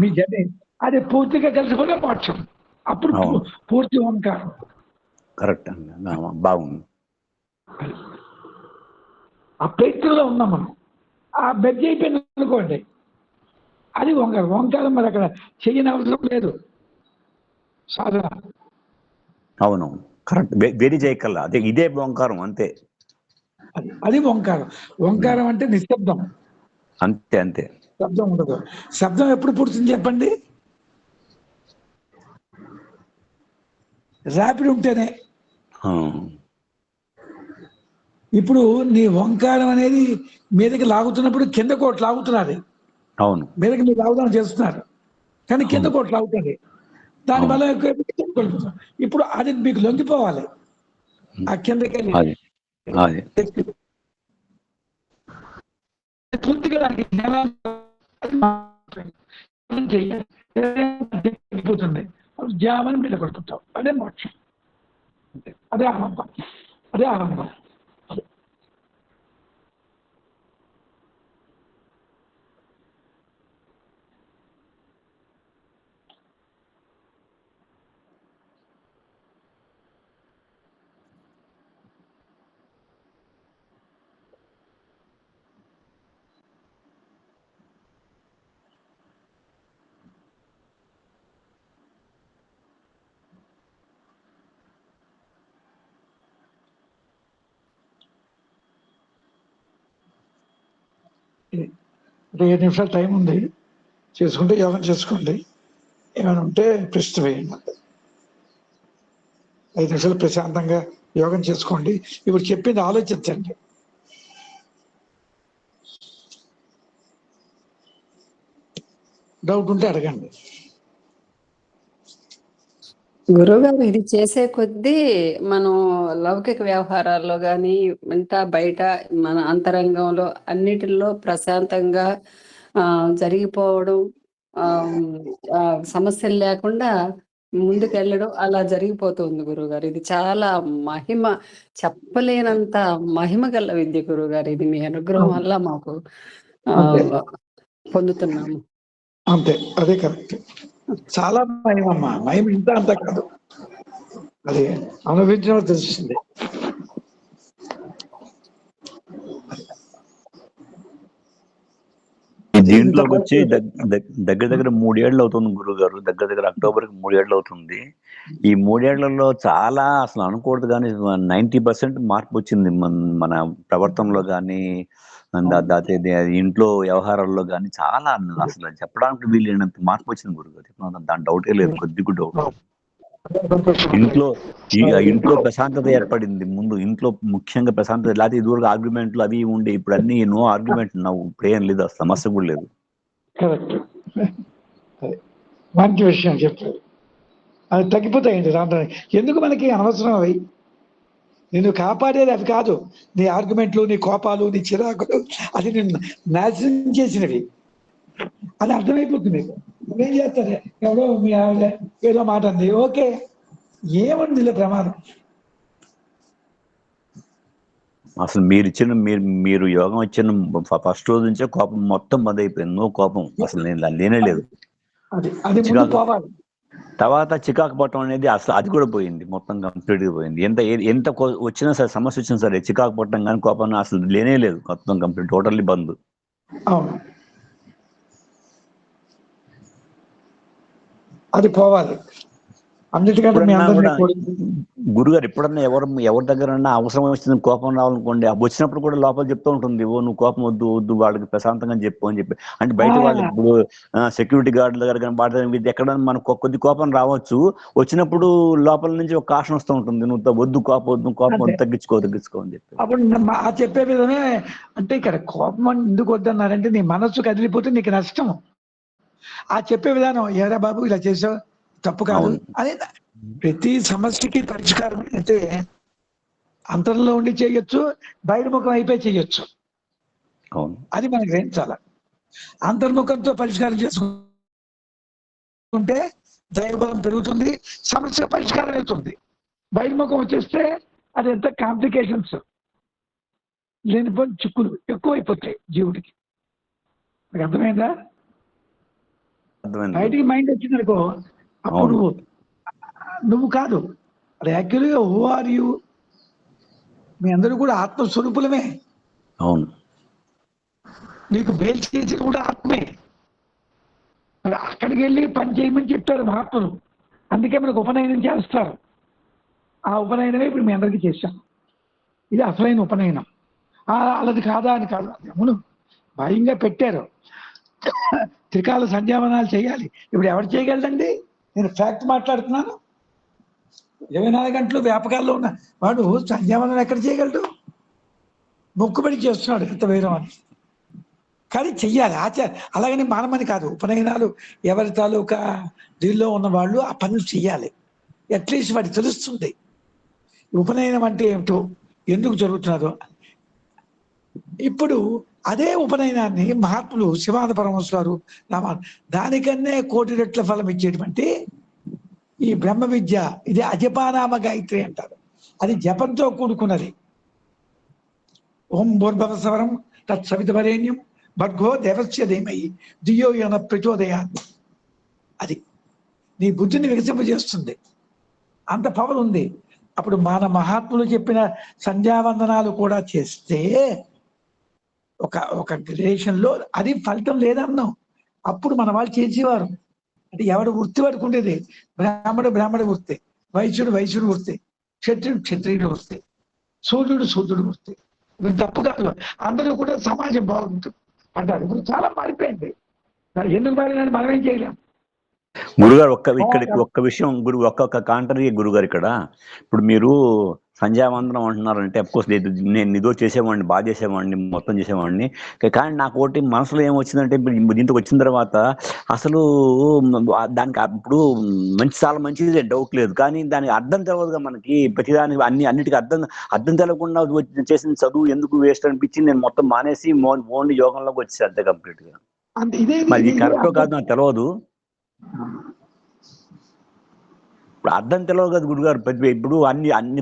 Speaker 5: మీ జర్నీ అది పూర్తిగా కలిసిపోతే మోక్షం. అప్పుడు పూర్తి ఓంకారం.
Speaker 6: కరెక్ట్ అండి, బాగుంది.
Speaker 5: ఆ ప్రయత్నంలో ఉన్నాం మనం. ఆ బెజ్జ అయిపోయింది అనుకోండి, అది ఓంకారం. ఓంకారం మరి అక్కడ చెయ్యని అవసరం లేదు సాధన.
Speaker 6: అవును, కరెక్ట్. వేడి చేయకల్లా అదే ఇదే ఓంకారం అంతే.
Speaker 5: అది ఓంకారం. ఓంకారం అంటే నిశ్శబ్దం.
Speaker 6: అంతే అంతే,
Speaker 5: శబ్దం ఉండదు. శబ్దం ఎప్పుడు పుడుతుంది చెప్పండి? ర్యాపిడ్ ఉంటేనే. ఇప్పుడు నీ ఓంకారం అనేది మీదకి లాగుతున్నప్పుడు కింద కోట్ లాగుతున్నది.
Speaker 6: అవును,
Speaker 5: మీదకి మీరు లాగుదాం చేస్తున్నారు కానీ కింద కోట్ లాగుతుంది. దాని వల్ల ఇప్పుడు అది మీకు లొంగిపోవాలి. ఆ కిందకి పూర్తిగా దానికి జామని మీద కొడుకుంటావు. అదే మోక్షం, అదే ఆనందం, అదే ఆనందం. అంటే 7 నిమిషాలు టైం ఉంది, చేసుకుంటే యోగం చేసుకోండి. ఏమైనా ఉంటే ప్రశ్న వేయండి. 5 నిమిషాలు ప్రశాంతంగా యోగం చేసుకోండి. ఇప్పుడు చెప్పింది ఆలోచించండి. డౌట్ ఉంటే అడగండి.
Speaker 2: గురువుగారు, ఇది చేసే కొద్దీ మనం లౌకిక వ్యవహారాల్లో కానీ ఇంకా బయట మన అంతరంగంలో అన్నిటిలో ప్రశాంతంగా జరిగిపోవడం, సమస్యలు లేకుండా ముందుకెళ్ళడం అలా జరిగిపోతుంది గురువుగారు. ఇది చాలా చెప్పలేనంత మహిమ గల విద్య గురువుగారు. ఇది మీ అనుగ్రహం వల్ల మాకు పొందుతున్నాము.
Speaker 5: అంతే, అదే కరెక్ట్. చాలా మహిమమ్మా. మహిమ ఇంత అంత కాదు, అది అనుభవించడం తెలిసింది.
Speaker 6: దీంట్లోకి వచ్చి దగ్గర 3 ఏళ్ళు అవుతుంది గురువు గారు. దగ్గర అక్టోబర్కి 3 ఏళ్ళు అవుతుంది. ఈ 3 ఏళ్లలో చాలా అసలు అనకూడదు కానీ 90% మార్పు వచ్చింది మన ప్రవర్తనలో కానీ, ఇంట్లో వ్యవహారాల్లో కానీ చాలా అసలు చెప్పడానికి వీలైనంత మార్పు వచ్చింది గురుగారు. దాని డౌటే లేదు, కొద్దిగా డౌట్. ఇంట్లో ప్రశాంతత ఏర్పడింది. ముందు ఇంట్లో ముఖ్యంగా ప్రశాంతత, లేకపోతే ఇదివరకు ఆర్గ్యుమెంట్లు అవి ఉండే, ఇప్పుడు అన్ని నో ఆర్గ్యుమెంట్, ఇప్పుడు ఏం లేదు, అసలు సమస్య కూడా లేదు.
Speaker 5: కరెక్ట్, మంచి విషయం చెప్పారు. అది తగ్గిపోతాయండి దాంట్లో. ఎందుకు మనకి అనవసరం అవి? నిన్ను కాపాడేది అవి కాదు, నీ ఆర్గ్యుమెంట్లు, నీ కోపాలు, నీ చిరాకులు, అది నిన్ను నాశనం చేసినవి. అది అర్థమైపోతుంది మీకు. నువ్వేం చేస్తారు, ఎవరో మీ ఆవిడ ఏదో మాట అంది, ఓకే, ఏముంది ఇలా ప్రమాదం?
Speaker 6: అసలు మీరు యోగం ఇచ్చిన ఫస్ట్ రోజు నుంచే కోపం మొత్తం బంద్ అయిపోయింది. నో కోపం అసలు, నేను లేనే లేదు.
Speaker 5: అది ముందు పోవాలి.
Speaker 6: తర్వాత చికాకు పట్టడం అనేది అసలు అది కూడా పోయింది, మొత్తం కంప్లీట్ గా పోయింది. ఎంత వచ్చినా సరే, సమస్య వచ్చినా సరే, చికాకు పట్టడం కానీ కోపం అసలు లేనే లేదు, మొత్తం కంప్లీట్, టోటల్లీ బంద్.
Speaker 5: అవును, అది పోవాలి.
Speaker 6: గురుగారు ఎప్పుడన్నా ఎవరి దగ్గర అవసరం వచ్చింది కోపం రావాలనుకోండి, వచ్చినప్పుడు కూడా లోపల చెప్తూ ఉంటుంది, నువ్వు కోపం వద్దు వాళ్ళకి ప్రశాంతంగా చెప్పు అని చెప్పి. అంటే బయట వాళ్ళు ఇప్పుడు సెక్యూరిటీ గార్డుల దగ్గర కానీ వాటి ఎక్కడ మనకు కొద్ది కోపం రావచ్చు, వచ్చినప్పుడు లోపల నుంచి ఒక కాషన్ వస్తూ ఉంటుంది, నువ్వు వద్దు కోపం తగ్గించుకో అని చెప్పి.
Speaker 5: అప్పుడు చెప్పే విధమే. అంటే ఇక్కడ కోపం ఎందుకు వద్దన్నారంటే, నీ మనస్సు కదిలిపోతే నీకు నష్టం. ఆ చెప్పే విధానం, ఏరా బాబు ఇలా చేసావు, తప్పు కాదు అదే. ప్రతి సమస్యకి పరిష్కారం అయితే అంతరంలో ఉండి చేయొచ్చు, బహిర్ముఖం అయిపోయి చేయొచ్చు. అది మనకి గ్రహించాలి. అంతర్ముఖంతో పరిష్కారం చేసుకుంటే దైవబలం పెరుగుతుంది, సమస్య పరిష్కారం అవుతుంది. బహిర్ముఖం వచ్చేస్తే అది ఎంత కాంప్లికేషన్స్, లేనిపోయిన చిక్కులు ఎక్కువైపోతాయి జీవుడికి. మీకు అర్థమైందా? బయటికి మైండ్ వచ్చింది అనుకో, అప్పుడు నువ్వు కాదు, అది యాక్చువల్గా హూ ఆర్ యూ? మీ అందరూ కూడా ఆత్మస్వరూపులమే.
Speaker 6: అవును,
Speaker 5: నీకు బేల్ చేసి కూడా ఆత్మే. మరి అక్కడికి వెళ్ళి పని చేయమని చెప్తారు మహాత్ములు, అందుకే మనకు ఉపనయనం చేస్తారు. ఆ ఉపనయనమే ఇప్పుడు మీ అందరికీ చేశాం. ఇది అసలైన ఉపనయనం. అలాది కాదా అని కాదు, అవును భయంగా పెట్టారు. త్రికాల సంధ్యావనాలు చేయాలి. ఇప్పుడు ఎవరు చేయగలదండి? నేను ఫ్యాక్ట్ మాట్లాడుతున్నాను. 24 గంటలు వ్యాపకాల్లో ఉన్న వాడు సంధ్యావనం ఎక్కడ చేయగలడు? మొక్కుబడి చేస్తున్నాడు ఎంత వేరం అని. కానీ చెయ్యాలి, అలాగని మానమని కాదు. ఉపనయనాలు ఎవరి తాలూకా దీనిలో ఉన్న వాళ్ళు ఆ పనులు చెయ్యాలి. అట్లీస్ట్ వాడికి తెలుస్తుంది ఉపనయనం అంటే ఏమిటో, ఎందుకు జరుగుతున్నదో. ఇప్పుడు అదే ఉపనయనాన్ని మహాత్ములు శివానంద పరమహంస గారు దానికన్నే 1,000,000 రెట్ల ఫలం ఇచ్చేటువంటి ఈ బ్రహ్మ విద్య, ఇది అజపానామ గాయత్రి అంటారు. అది జపంతో కూడుకున్నది. ఓం భూర్భవస్వరం తత్సవితువరేణ్యం భర్గో దేవస్య ధీమహి ధియో యోన ప్రచోదయాత్. అది నీ బుద్ధిని వికసింపజేస్తుంది, అంత పవర్ ఉంది. అప్పుడు మన మహాత్ములు చెప్పిన సంధ్యావందనాలు కూడా చేస్తే ఒక గ్రేషన్లో అది ఫలితం లేదన్నాం. అప్పుడు మన వాళ్ళు చేసేవారు. అంటే ఎవడు వృత్తి వాడికి ఉండేది. బ్రాహ్మడు వృత్తి, వైశ్యుడు వృత్తి, క్షత్రియుడు వృత్తి, సూర్యుడు వృత్తి. ఇది తప్పు కాదు, అందరూ కూడా సమాజం బాగుంటుంది అంటారు. ఇప్పుడు చాలా మారిపోయింది. ఎందుకు మారినని మనం ఏం చేయలేం.
Speaker 6: గురుగారు ఒక్క విషయం, ఒక్కొక్క కాంట్రీ గురుగారు. ఇక్కడ ఇప్పుడు మీరు సంధ్యావందనం అంటున్నారంటే అఫ్కోర్స్ నేను నిదో చేసేవాడిని, బాగా చేసేవాడిని, మొత్తం చేసేవాడిని. కానీ నాకు ఒకటి మనసులో ఏమొచ్చిందంటే, దీంట్లో వచ్చిన తర్వాత అసలు దానికి ఇప్పుడు చాలా మంచిది, డౌట్ లేదు. కానీ దానికి అర్థం తెలవదుగా మనకి. ప్రతిదానికి అన్నిటికీ అర్థం తెలవకుండా చేసిన చదువు ఎందుకు వేస్ట్ అనిపించి నేను మొత్తం మానేసి ఓన్లీ యోగంలోకి వచ్చేసి అంతే కంప్లీట్ గా. మరి కరెక్టో కాదు నాకు తెలియదు. ఇప్పుడు అర్థం తెలియదు కదా గురుగారు. ఇప్పుడు అన్ని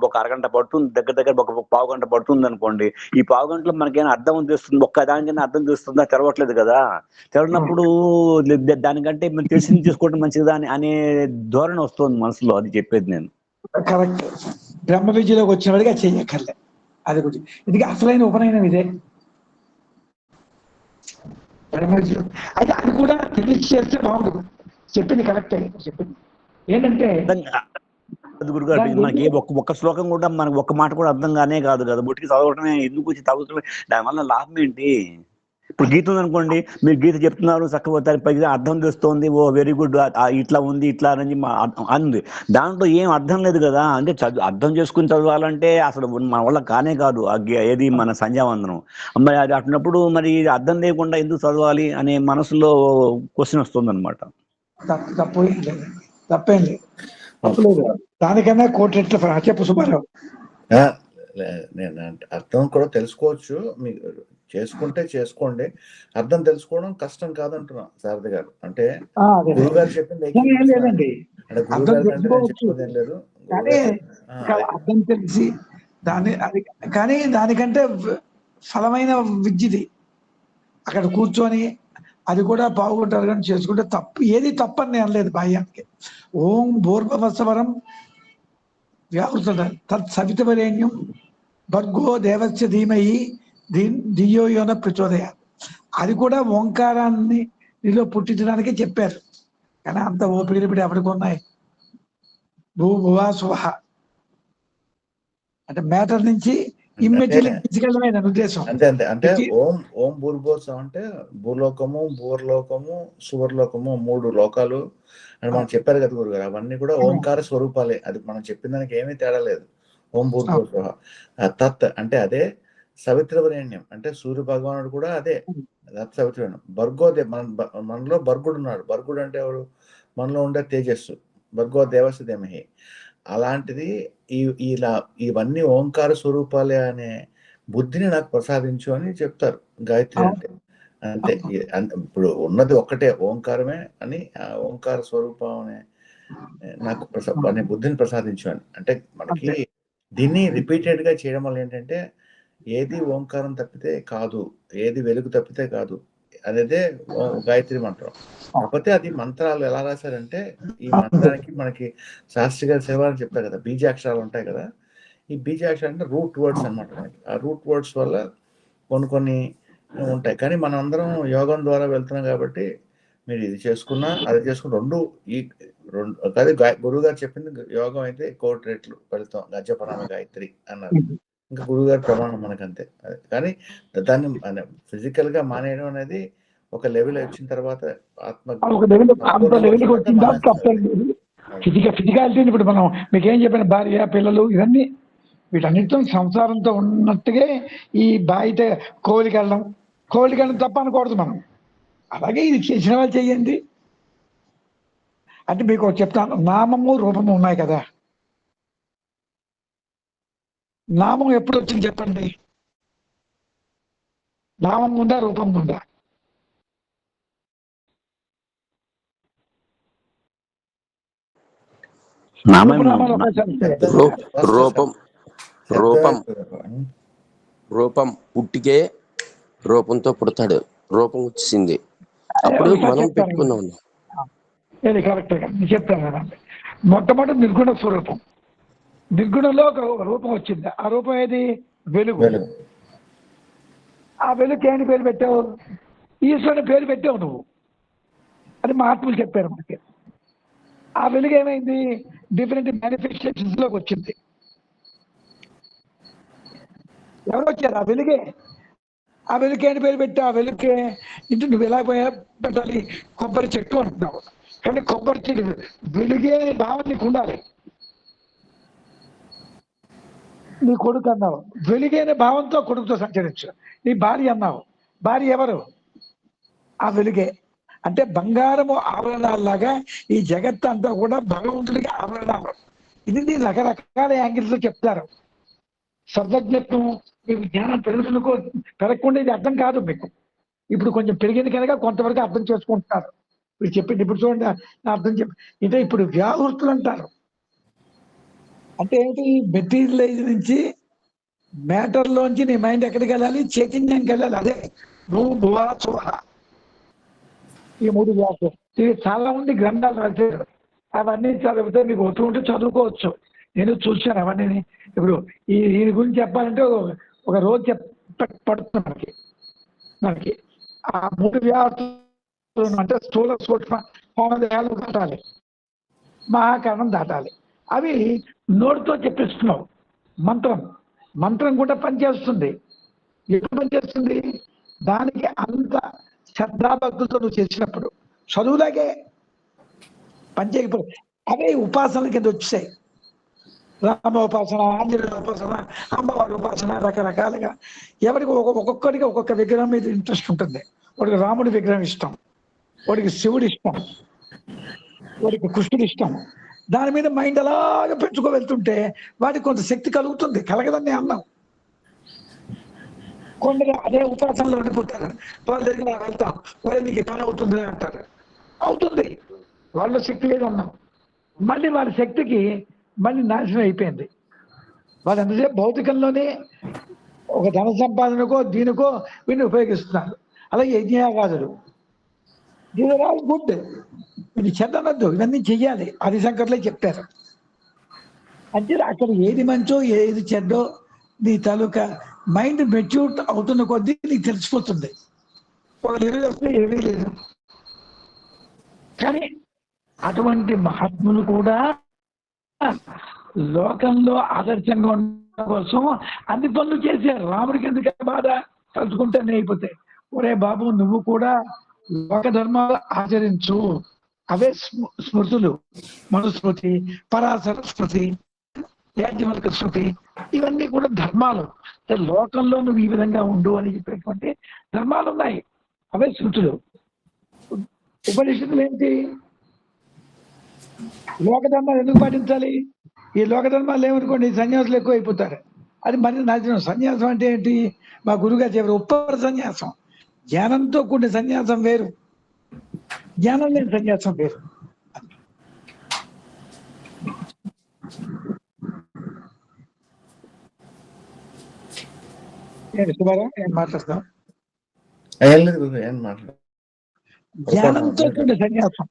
Speaker 6: ఒక అరగంట పడుతుంది, దగ్గర ఒక పావు గంట పడుతుంది అనుకోండి. ఈ పావు గంటలో మనకేమైనా అర్థం తెలుస్తుంది? ఒక్క దానికైనా అర్థం తెలుస్తుందా? తెలవట్లేదు కదా. తెలవనప్పుడు దానికంటే మనం తెలిసింది చేసుకోవడం మంచిదా అనే ధోరణి వస్తుంది మనసులో. అది చెప్పేది నేను.
Speaker 5: కరెక్ట్. బ్రహ్మ విద్యలోకి వచ్చిన వాడిగా చెయ్యక్కర్లే. అది గురించి ఇది అసలైన ఉపనయనం ఇదే. బ్రహ్మ విద్యలో అయితే అది కూడా తెలిసి చేస్తే బాగుంటుంది. చెప్పింది కరెక్టే. చెప్పింది ఏంటంటే
Speaker 6: గురుగారు
Speaker 5: దాని
Speaker 6: మనకి
Speaker 5: గురించి
Speaker 6: ఒక్క శ్లోకం కూడా మనకు ఒక్క మాట కూడా అర్థం కానే కాదు కదా, బుట్టికి చదవటమే ఎందుకు వచ్చి చదువుతమే, దానివల్ల లాభం ఏంటి? ఇప్పుడు గీత ఉందనుకోండి, మీరు గీత చెప్తున్నారు చక్కగా పైగా అర్థం తెస్తోంది, ఓ వెరీ గుడ్, ఇట్లా ఉంది ఇట్లా అని అంది, దాంట్లో ఏం అర్థం లేదు కదా. అంటే అర్థం చేసుకుని చదవాలంటే అసలు మన వల్ల కానే కాదు. ఏది మన సంధ్యావందనం, మరి అది అట్టినప్పుడు మరి అర్థం లేకుండా ఎందుకు చదవాలి అనే మనసులో క్వశ్చన్ వస్తుంది అనమాట.
Speaker 5: తప్పేం లేదు, తప్పలేదు. దానికన్నా కోటి రెట్లు చెప్పు సుబ్బారావు.
Speaker 8: నేను అర్థం కూడా తెలుసుకోవచ్చు, మీకు చేసుకుంటే చేసుకోండి, అర్థం తెలుసుకోవడం కష్టం కాదంటున్నా శారద గారు. అంటే గురువు గారు చెప్పింది
Speaker 5: లేదండి,
Speaker 8: అంటే గురువు
Speaker 5: అర్థం
Speaker 8: గారు అంటే నేను
Speaker 5: తెలుసుకోవచ్చు
Speaker 8: చెప్పేది ఏం లేదు.
Speaker 5: కానీ అర్థం తెలిసి అది కానీ దానికంటే ఫలమైన విద్యది అక్కడ కూర్చొని అది కూడా పావుగొంటారు కానీ చేసుకుంటే తప్పు, ఏది తప్పని నేను అనలేదు బాహ్యానికి. ఓం భూర్భవస్వరం వ్యావృత తత్ సవితవరేణ్యం భర్గో దేవస్య ధీమహి ధియో యోన ప్రచోదయాత్, అది కూడా ఓంకారాన్ని నీలో పుట్టించడానికి చెప్పారు. కానీ అంత ఓపిక ఇప్పుడు ఎవరికి ఉన్నాయి? భూ భువా సువహ అంటే మ్యాటర్ నుంచి ఇమ్మీడియట్లీ తీసుకెళ్ళడమే నా ఉద్దేశం.
Speaker 8: అంతే అంతే. అంటే ఓం భూర్భోత్సవం అంటే భూలోకము, భూర్లోకము, సువర్లోకము, 3 లోకాలు అని మనం చెప్పారు కదా గురుగారు. అవన్నీ కూడా ఓంకార స్వరూపాలే. అది మనం చెప్పిన దానికి ఏమీ తేడా లేదు. ఓం భూర్భోత్సవ తత్ అంటే అదే సవిత్రవరేణ్యం, అంటే సూర్య భగవానుడు కూడా అదే తత్ సవిత్రవేణ్యం. భర్గోదే మనలో భర్గుడు ఉన్నాడు. భర్గుడు అంటే ఎవరు? మనలో ఉండే తేజస్సు. భర్గో దేవస్య ధీమహి. అలాంటిది ఇలా ఇవన్నీ ఓంకార స్వరూపాలే అనే బుద్ధిని నాకు ప్రసాదించు అని చెప్తారు గాయత్రి అంటే. అంతే. ఇప్పుడు ఉన్నది ఒక్కటే ఓంకారమే అని, ఆ ఓంకార స్వరూపం అనే నాకు అనే బుద్ధిని ప్రసాదించు అని. అంటే మనకి దీన్ని రిపీటెడ్ గా చేయడం వల్ల ఏంటంటే ఏది ఓంకారం తప్పితే కాదు, ఏది వెలుగు తప్పితే కాదు అనేదే గాయత్రి మంత్రం. కాకపోతే అది మంత్రాలు ఎలా రాశారంటే, ఈ మంత్రానికి మనకి శాస్త్రి గారి సేవ అని చెప్పారు కదా, బీజాక్షరాలు ఉంటాయి కదా. ఈ బీజాక్షరాలు అంటే రూట్ వర్డ్స్ అనమాట. మనకి ఆ రూట్ వర్డ్స్ వల్ల కొన్ని ఉంటాయి. కానీ మనం అందరం యోగం ద్వారా వెళ్తున్నాం కాబట్టి మీరు ఇది చేసుకున్నా అది చేసుకున్న రెండు అదే గురువు గారు చెప్పింది యోగం అయితే 1,000,000 రెట్లు ఫలితం, గజపరామ గాయత్రి అన్నారు. ఇంకా గురువు గారి ప్రమాణం మనకంతే. కానీ దాన్ని ఫిజికల్ గా మానేయడం అనేది ఒక లెవెల్ వచ్చిన తర్వాత
Speaker 5: ఫిజికాలిటీ. ఇప్పుడు మనం మీకేం చెప్పిన భార్య పిల్లలు ఇవన్నీ వీటన్నిటితో సంసారంతో ఉన్నట్టుగా ఈ బయట కోలికెళ్ళడం తప్ప అనకూడదు మనం. అలాగే ఇది చేసిన వాళ్ళు చెయ్యండి. అంటే మీకు చెప్తాను, నామము రూపము ఉన్నాయి కదా. నామం ఎప్పుడు వచ్చింది చెప్పండి? నామం ఉందా, రూపం ఉందా?
Speaker 3: రూపం పుట్టికే రూపంతో పుడతాడు, రూపం వచ్చింది అప్పుడు మనం పెట్టుకున్నాం.
Speaker 5: కరెక్ట్ చెప్తాను కదండి. మొట్టమొదటి నిర్గుణ స్వరూపం. నిర్గుణంలో ఒక రూపం వచ్చింది. ఆ రూపం ఏది? వెలుగు. ఆ వెలుగుకి ఏమి పేరు పెట్టావు? ఈశ్వరుని పేరు పెట్టావు నువ్వు. అది మహాత్ములు చెప్పారు మనకి. ఆ వెలుగు ఏమైంది? డిఫరెంట్ మేనిఫెస్టేషన్స్ లోకి వచ్చింది. ఎవరు వచ్చారు? ఆ వెలుగే. ఆ వెలుగు ఏంటి పేరు పెట్టి? ఆ వెలుగుకే ఇంటి నువ్వు ఎలా పెట్టాలి? కొబ్బరి చెట్టు అంటున్నావు. కానీ కొబ్బరి చెట్టు వెలుగే భావం నీకు ఉండాలి. నీ కొడుకు అన్నావు, వెలుగైన భావంతో కొడుకుతో సంచరించు. నీ భార్య అన్నావు, భార్య ఎవరు? ఆ వెలుగే. అంటే బంగారము ఆభరణాలలాగా ఈ జగత్తు అంతా కూడా భగవంతుడికి ఆభరణాలు. ఇది రకరకాల యాంగిల్స్ లో చెప్తారు. సర్వజ్ఞత్వం మీకు జ్ఞానం పెరగకుండా ఇది అర్థం కాదు మీకు. ఇప్పుడు కొంచెం పెరిగింది కనుక కొంతవరకు అర్థం చేసుకుంటున్నారు. మీరు చెప్పింది ఇప్పుడు చూడండి, అర్థం చెప్పి అంటే ఇప్పుడు వ్యావృత్తులు అంటారు. అంటే ఏంటి? మెటీరియలైజ్ నుంచి మ్యాటర్లోంచి నీ మైండ్ ఎక్కడికి వెళ్ళాలి? చైతన్యంకి వెళ్ళాలి. అదే నువ్వు భువా సువహ, ఈ 3 వ్యాసం. ఇది చాలా మంది గ్రంథాలు రాశారు. అవన్నీ చదివితే మీకు వస్తూ ఉంటే చదువుకోవచ్చు. నేను చూశాను అవన్నీ. ఇప్పుడు దీని గురించి చెప్పాలంటే ఒక రోజు పడుతుంది మనకి. ఆ 3 వ్యాసాలు అంటే స్థూల సూక్ష్మ హోమదేహాలు దాటాలి, మహాకరణం దాటాలి. అవి నోటితో చెప్పిస్తున్నావు. మంత్రం కూడా పనిచేస్తుంది. ఎప్పుడు పనిచేస్తుంది? దానికి అంత శ్రద్ధాభక్తులతో నువ్వు చేసినప్పుడు, చదువులాగే పనిచేయకపోతే అవే ఉపాసనల కింద వచ్చాయి. రామ ఉపాసన, ఆంజనేయ ఉపాసన, అమ్మవారి ఉపాసన, రకరకాలుగా. ఎవరికి ఒక్కొక్కరికి ఒక్కొక్క విగ్రహం మీద ఇంట్రెస్ట్ ఉంటుంది. వాడికి రాముడి విగ్రహం ఇష్టం, వాడికి శివుడు ఇష్టం, వాడికి కృష్ణుడు ఇష్టం. దాని మీద మైండ్ అలాగా పెంచుకో వెళ్తుంటే వాడికి కొంత శక్తి కలుగుతుంది. కలగదని అన్నాం. కొందరు అదే ఉపాసనలో ఉండిపోతారు. వాళ్ళ దగ్గర వెళ్తాం, వాళ్ళ నీకు పని అవుతుంది అంటారు. అవుతుంది, వాళ్ళ శక్తి లేదు అన్నాం. మళ్ళీ వాళ్ళ శక్తికి మళ్ళీ నాశనం అయిపోయింది. వాళ్ళు ఎంతసేపు భౌతికంలోనే ఒక ధన సంపాదనకో దీనికో వీడిని ఉపయోగిస్తున్నారు. అలాగే యజ్ఞయాగాదులు, దీని ఆల్ గుడ్. ఇది చెడ్డనద్దు, ఇవన్నీ చెయ్యాలి. ఆదిశంకర్లే చెప్పారు. అంటే అక్కడ ఏది మంచో ఏది చెడ్డో నీ తాలూకా మైండ్ మెచ్యూర్ అవుతున్న కొద్దీ నీకు తెలిసిపోతుంది. వాళ్ళు ఏమి వస్తే ఏమీ లేదు. కానీ అటువంటి మహాత్ములు కూడా లోకంలో ఆదర్శంగా ఉండడం కోసం అన్ని పనులు చేశారు. రాముడికి ఎందుకంటే బాధ తలుచుకుంటేనే అయిపోతాయి. ఒరే బాబు, నువ్వు కూడా లోక ధర్మాలు ఆచరించు. అవే స్మృతులు, మనుస్మృతి, పరాశర స్మృతి, యాజ్ఞవల్క శృతి, ఇవన్నీ కూడా ధర్మాలు. లోకంలో నువ్వు ఈ విధంగా ఉండు అని చెప్పేటువంటి ధర్మాలు ఉన్నాయి. అవే శృతులు. ఉపనిషత్తులు ఏంటి? లోకధర్మాలు ఎందుకు పాటించాలి? ఈ లోకధర్మాలు ఏమనుకోండి, సన్యాసులు ఎక్కువ అయిపోతారు. అది మరి నాశనం. సన్యాసం అంటే ఏంటి? మా గురుగారు చెప్పారు, ఉప్పర సన్యాసం. జ్ఞానంతో కూడిన సన్యాసం వేరు, జ్ఞానం లేని సన్యాసం వేరు. సుమారా ఏం మాట్లాడతాం? జ్ఞానంతో కూడిన సన్యాసం.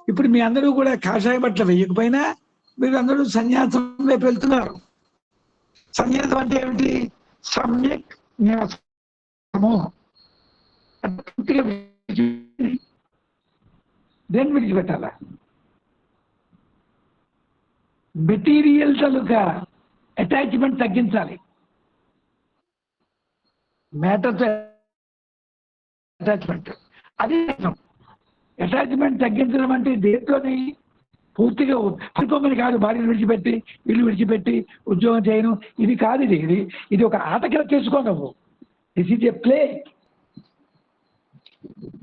Speaker 5: ఇప్పుడు మీ అందరూ కూడా కాషాయ బట్టలు వేయకపోయినా మీరు అందరూ సన్యాసం వైపు వెళ్తున్నారు. సన్యాసం అంటే ఏమిటి? సమ్యక్ న్యాసము. దేన్ని విడిచిపెట్టాల? మెటీరియల్ తాలూకా అటాచ్మెంట్ తగ్గించాలి. మ్యాటర్తో అటాచ్మెంట్, అది అటాచ్మెంట్ తగ్గించడం అంటే దేంట్లోని పూర్తిగా పడిపోమని కాదు. భార్యను విడిచిపెట్టి, ఇల్లు విడిచిపెట్టి ఉద్యోగం చేయను, ఇది కాదు. ఇది ఒక ఆట కింద చేసుకో నువ్వు. This is a play.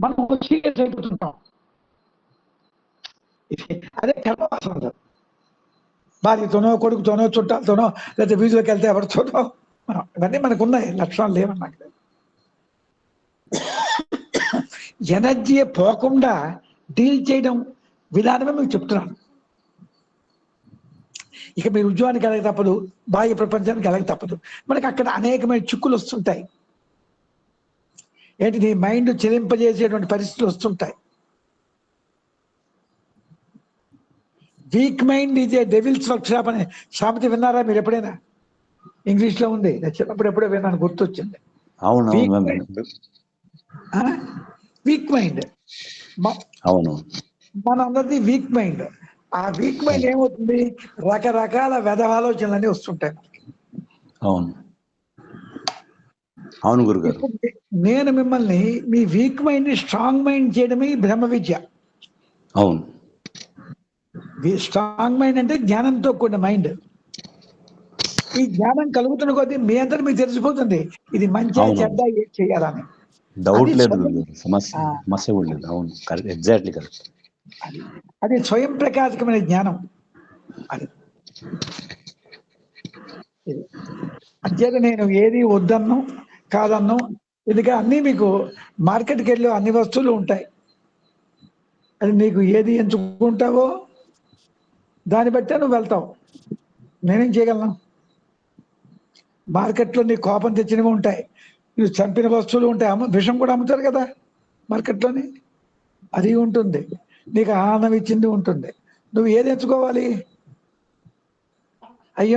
Speaker 5: మనం సీరియస్ అయిపోతుంటాం. అదే కర్మవాసన. భార్యతోనో, కొడుకుతోనో, చుట్టాలతోనో, లేకపోతే వీధిలోకి వెళ్తే ఎవరితోనో, ఇవన్నీ మనకు ఉన్నాయి. లక్షణాలు లేవన్నా. ఎనర్జీ పోకుండా డీల్ చేయడం విధానమే మీకు చెప్తున్నాను. ఇక మీరు ఉద్యోగానికి వెళ్ళక తప్పదు, బాహ్య ప్రపంచానికి వెళ్ళక తప్పదు. మనకి అక్కడ అనేకమైన చిక్కులు వస్తుంటాయి. ఏంటి? నీ మైండ్ చెలింపజేసేటువంటి పరిస్థితులు వస్తుంటాయి. Week mind is a devils workshop అనే సామెత విన్నారా మీరు ఎప్పుడైనా? ఇంగ్లీష్ లో ఉంది, చిన్నప్పుడు ఎప్పుడో విన్నాను, గుర్తొచ్చింది. Week mind.
Speaker 6: అవును,
Speaker 5: మనందరిది వీక్ మైండ్. ఆ వీక్ మైండ్ ఏమవుతుంది? రకరకాల ఆలోచనలన్నీ వస్తుంటాయి మనకి.
Speaker 6: అవును, అవును గురుగారు.
Speaker 5: నేను మిమ్మల్ని మీ వీక్ మైండ్ స్ట్రాంగ్ మైండ్ చేయడమే బ్రహ్మ విద్య.
Speaker 6: అవును,
Speaker 5: స్ట్రాంగ్ మైండ్ అంటే జ్ఞానంతో కూడిన మైండ్. ఈ జ్ఞానం కలుగుతున్న కొద్దీ మీ అందరూ మీకు తెలిసిపోతుంది ఇది మంచి చెడ్డ ఏం చేయాలని.
Speaker 6: డౌట్ లేదు గురుగారు, సమస్య కూడా లేదు. అవును, కరెక్ట్, ఎగ్జాక్ట్లీ కరెక్ట్.
Speaker 5: అది స్వయం ప్రకాశకమైన జ్ఞానం. అది అంచేత నేను ఏది వద్దన్ను కాదన్ను. ఎందుకంటే అన్నీ మీకు మార్కెట్కి వెళ్ళి అన్ని వస్తువులు ఉంటాయి. అది నీకు ఏది ఎంచుకుంటావో దాన్ని బట్టే నువ్వు వెళ్తావు. నేనేం చేయగలను? మార్కెట్లో నీ కోపం తెచ్చినవి ఉంటాయి, నువ్వు చంపిన వస్తువులు ఉంటాయి, విషం కూడా అమ్ముతారు కదా మార్కెట్లోని, అది ఉంటుంది. నీకు ఆనందం ఇచ్చింది ఉంటుంది. నువ్వు ఏది ఎంచుకోవాలి? అది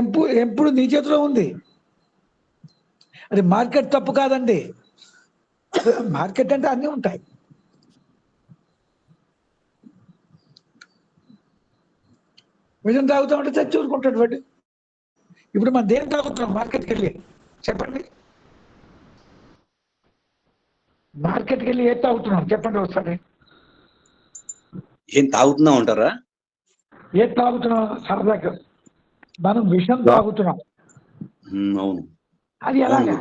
Speaker 5: ఎప్పుడు నీ చేతిలో ఉంది. అది మార్కెట్ తప్పు కాదండి. మార్కెట్ అంటే అన్నీ ఉంటాయి. విషం తాగుతా ఉంటే చచ్చి ఊరుకుంటాడు వాడు. ఇప్పుడు మనం దేని తాగుతున్నాం మార్కెట్కి వెళ్ళి చెప్పండి, మార్కెట్కి వెళ్ళి ఏది తాగుతున్నాం చెప్పండి ఒకసారి.
Speaker 6: ఏం తాగుతున్నాం అంటారా?
Speaker 5: ఏది తాగుతున్నాం? సరదాగా మనం విషం తాగుతున్నాం.
Speaker 6: అవును.
Speaker 5: అది ఎలాగా?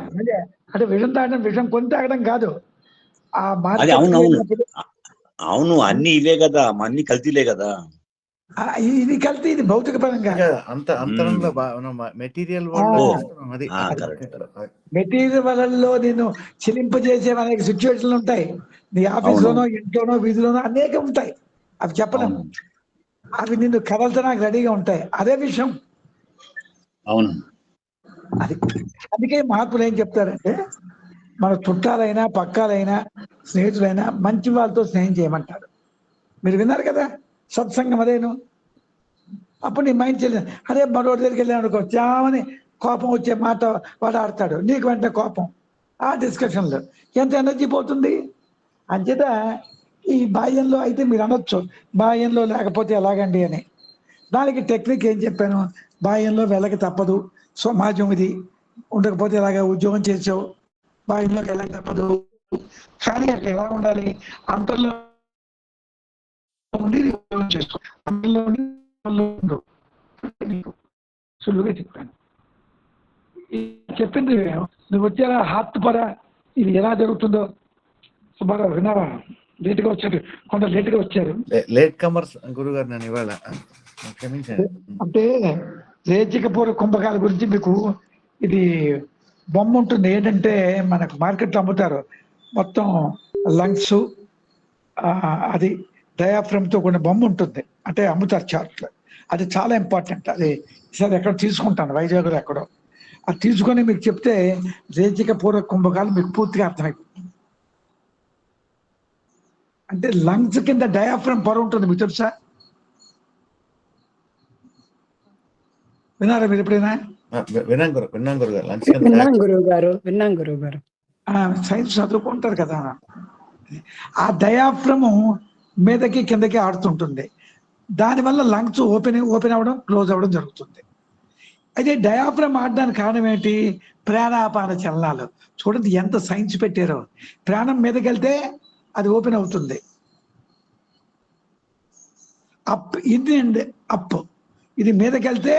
Speaker 5: అంటే విషం తాగడం, విషం కొని తాగడం కాదు. ఆ
Speaker 6: అది అవును
Speaker 5: మార్కెట్
Speaker 6: అవును అవును, అన్ని ఇవే కదా, అన్ని కల్తీలే కదా.
Speaker 5: ఇది కల్తీ, ఇది భౌతిక పరంగా.
Speaker 8: అంతరంలో మెటీరియల్ అది
Speaker 5: మెటీరియల్ వలలో నేను చెలింపజేసే అనేక సిచ్యువేషన్లు ఉంటాయి. నీ ఆఫీస్ లోనో, ఇంట్లోనో, వీధిలోనో అనేక ఉంటాయి. అవి చెప్పడం, అవి నిన్ను కదల్చడానికి రెడీగా ఉంటాయి. అదే విషయం.
Speaker 6: అవును.
Speaker 5: అది అందుకే మహాత్ములు ఏం చెప్తారంటే, మన చుట్టాలైనా, పక్కాలైనా, స్నేహితులైనా మంచి వాళ్ళతో స్నేహం చేయమంటారు. మీరు విన్నారు కదా, సత్సంగం అదేను. అప్పుడు నీ మైండ్ చెల్లి, అరే మరో దగ్గరికి వెళ్ళాను అనుకో, చామని కోపం వచ్చే మాట వాడు ఆడతాడు, నీకు వెంటనే కోపం. ఆ డిస్కషన్లో ఎంత ఎనర్జీ పోతుంది. అంచేత ఈ బాహ్యంలో అయితే మీరు అనొచ్చు, బాహ్యంలో లేకపోతే ఎలాగండి అని. దానికి టెక్నిక్ ఏం చెప్పాను, బాహ్యంలో వెళ్ళక తప్పదు, సమాజం ఇది, ఉండకపోతే ఎలాగ, ఉద్యోగం చేసావు, బాహ్యంలోకి వెళ్ళక తప్పదు. కానీ అక్కడ ఎలా ఉండాలి, అంతర్లో ఉండి ఉద్యోగం చేసుకో, అంతర్లో ఉండి సులువుగా చెప్పాను. చెప్పింది నువ్వు వచ్చారా, హార్ట్ పర ఇది ఎలా జరుగుతుందో సుబ్బారావు విన్నారా? లేట్గా వచ్చారు, కొంత లేట్గా వచ్చారు.
Speaker 8: లేట్ కమర్స్ గురుగారు, నేను ఇవాళ క్షమించండి.
Speaker 5: అంటే రేచికపూర్వ కుంభకాల గురించి మీకు ఇది బొమ్మ ఉంటుంది. ఏంటంటే మనకు మార్కెట్లో అమ్ముతారు, మొత్తం లంగ్స్, అది డయాఫ్రమ్తో కూడిన బొమ్మ ఉంటుంది, అంటే అమ్ముతారు చార్ట్లో. అది చాలా ఇంపార్టెంట్. అది ఈసారి ఎక్కడ తీసుకుంటాను, వైజాగ్లో ఎక్కడో. అది తీసుకొని మీకు చెప్తే రేచిక పూర్వ కుంభకాలు మీకు పూర్తిగా అర్థమైపోతుంది. అంటే లంగ్స్ కింద డయాఫ్రమ్ పొర ఉంటుంది, మీకు తెలుసా? విన్నారా మీరు ఎప్పుడైనా?
Speaker 2: విన్నాం గురువు గారు.
Speaker 5: సైన్స్ చదువుకుంటారు కదా. ఆ డయాఫ్రము మీదకి కిందకి ఆడుతుంటుంది, దానివల్ల లంగ్స్ ఓపెన్ అవ్వడం, క్లోజ్ అవ్వడం జరుగుతుంది. అయితే డయాఫ్రమ్ ఆడడానికి కారణం ఏంటి? ప్రాణాపాన చలనాలు. చూడండి ఎంత సైన్స్ పెట్టారో. ప్రాణం మీదకి వెళ్తే అది ఓపెన్ అవుతుంది, అప్ ఇది అండ్ అప్. ఇది మీదకి వెళ్తే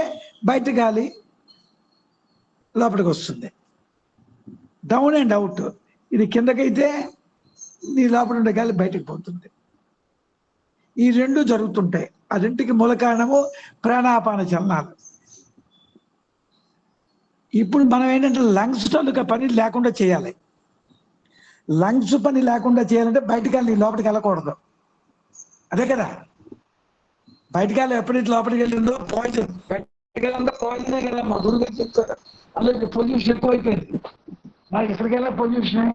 Speaker 5: బయట గాలి లోపలికి వస్తుంది, డౌన్ అండ్ అవుట్. ఇది కిందకైతే నీ లోపల ఉండే గాలి బయటకు పోతుంది. ఈ రెండు జరుగుతుంటాయి. ఆ రెండుకి మూల కారణము ప్రాణాపాన చలనాలు. ఇప్పుడు మనం ఏంటంటే లంగ్స్ తాలూకా పని లేకుండా చేయాలి. లంగ్స్ పని లేకుండా చేయాలంటే బయటకి వెళ్ళి లోపలికి వెళ్ళకూడదు, అదే కదా. బయటకి వెళ్ళి ఎప్పుడైతే లోపలికి వెళ్ళిందో పాయిజన్, బయటకి వెళ్ళిందో పాయిజనే కదా. మా గురువు గారు చెప్తారు, అలాగే పొల్యూషన్ ఎక్కువైపోయింది. నాకు ఎక్కడికి వెళ్ళా పొల్యూషన్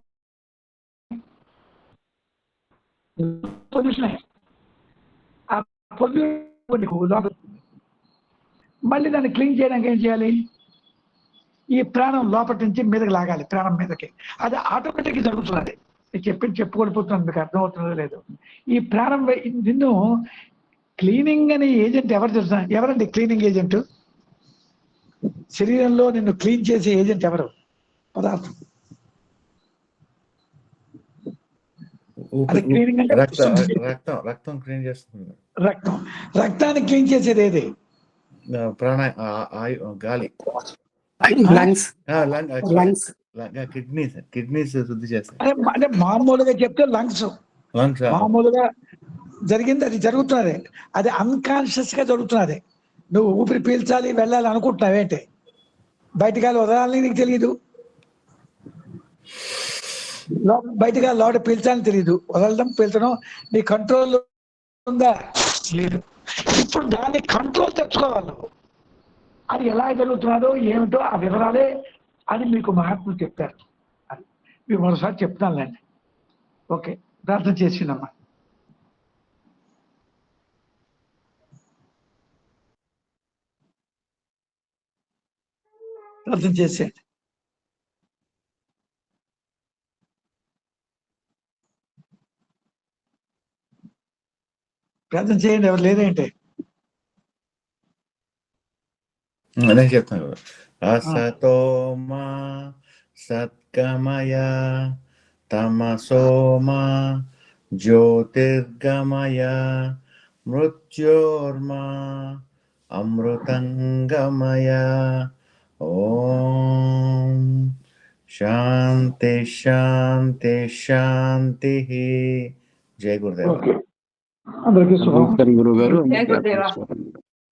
Speaker 5: ఆ పొల్యూషన్ మళ్ళీ దాన్ని క్లీన్ చేయడానికి ఏం చేయాలి? ఈ ప్రాణం లోపటి నుంచి మీదకి లాగాలి, ప్రాణం మీదకి. అది ఆటోమేటిక్గా జరుగుతున్నది. చెప్పుకోడిపోతున్నాను, మీకు అర్థమవుతుందో లేదు. ఈ ప్రాణం నిన్ను క్లీనింగ్ అనే ఏజెంట్ ఎవరు తెలుసా? ఎవరండి క్లీనింగ్ ఏజెంట్? శరీరంలో నిన్ను క్లీన్ చేసే ఏజెంట్ ఎవరు? పదార్థం. అది క్లీనింగ్ అంటే
Speaker 8: రక్తం క్లీన్ చేస్తుంది.
Speaker 5: రక్తాన్ని క్లీన్ చేసేది ఏది?
Speaker 8: గాలి. కిడ్నీస్ శుద్ధి చేస్తాయి.
Speaker 5: అంటే మామూలుగా చెప్తే లంగ్స్. మామూలుగా జరిగింది, అది జరుగుతున్నది. అది అన్కాన్షియస్ గా జరుగుతున్నది. నువ్వు ఊపిరి పీల్చాలి, వెళ్ళాలి అనుకుంటున్నావేంటి? బయటగా వదలాలని నీకు తెలియదు, బయటగా లోపల పీల్చాలని తెలియదు. వదలడం, పీల్చడం నీ కంట్రోల్ ఉందా? లేదు. ఇప్పుడు దాన్ని కంట్రోల్ తెచ్చుకోవాలి. అది ఎలా జరుగుతున్నదో ఏమిటో ఆ వివరాలే అని మీకు మహాత్ములు చెప్తారు. అది మీకు మరోసారి చెప్తానులేండి. ఓకే, ప్రార్థన చేసినమ్మా. ప్రార్థన చేసేయండి. ప్రార్థన చేయండి. ఎవరు లేదేంటి?
Speaker 8: అదే చెప్తాను గురు. అసతోమా సత్గమయ తమసోమా జ్యోతిర్గమయ మృత్యోర్మా అమృతంగమయ. ఓం శాంతి శాంతి శాంతి. జై గురుదేవ.
Speaker 5: ఓకే, అందరికీ శుభం.
Speaker 4: నమస్కారం గురువు గారు.
Speaker 2: జై గురుదేవా.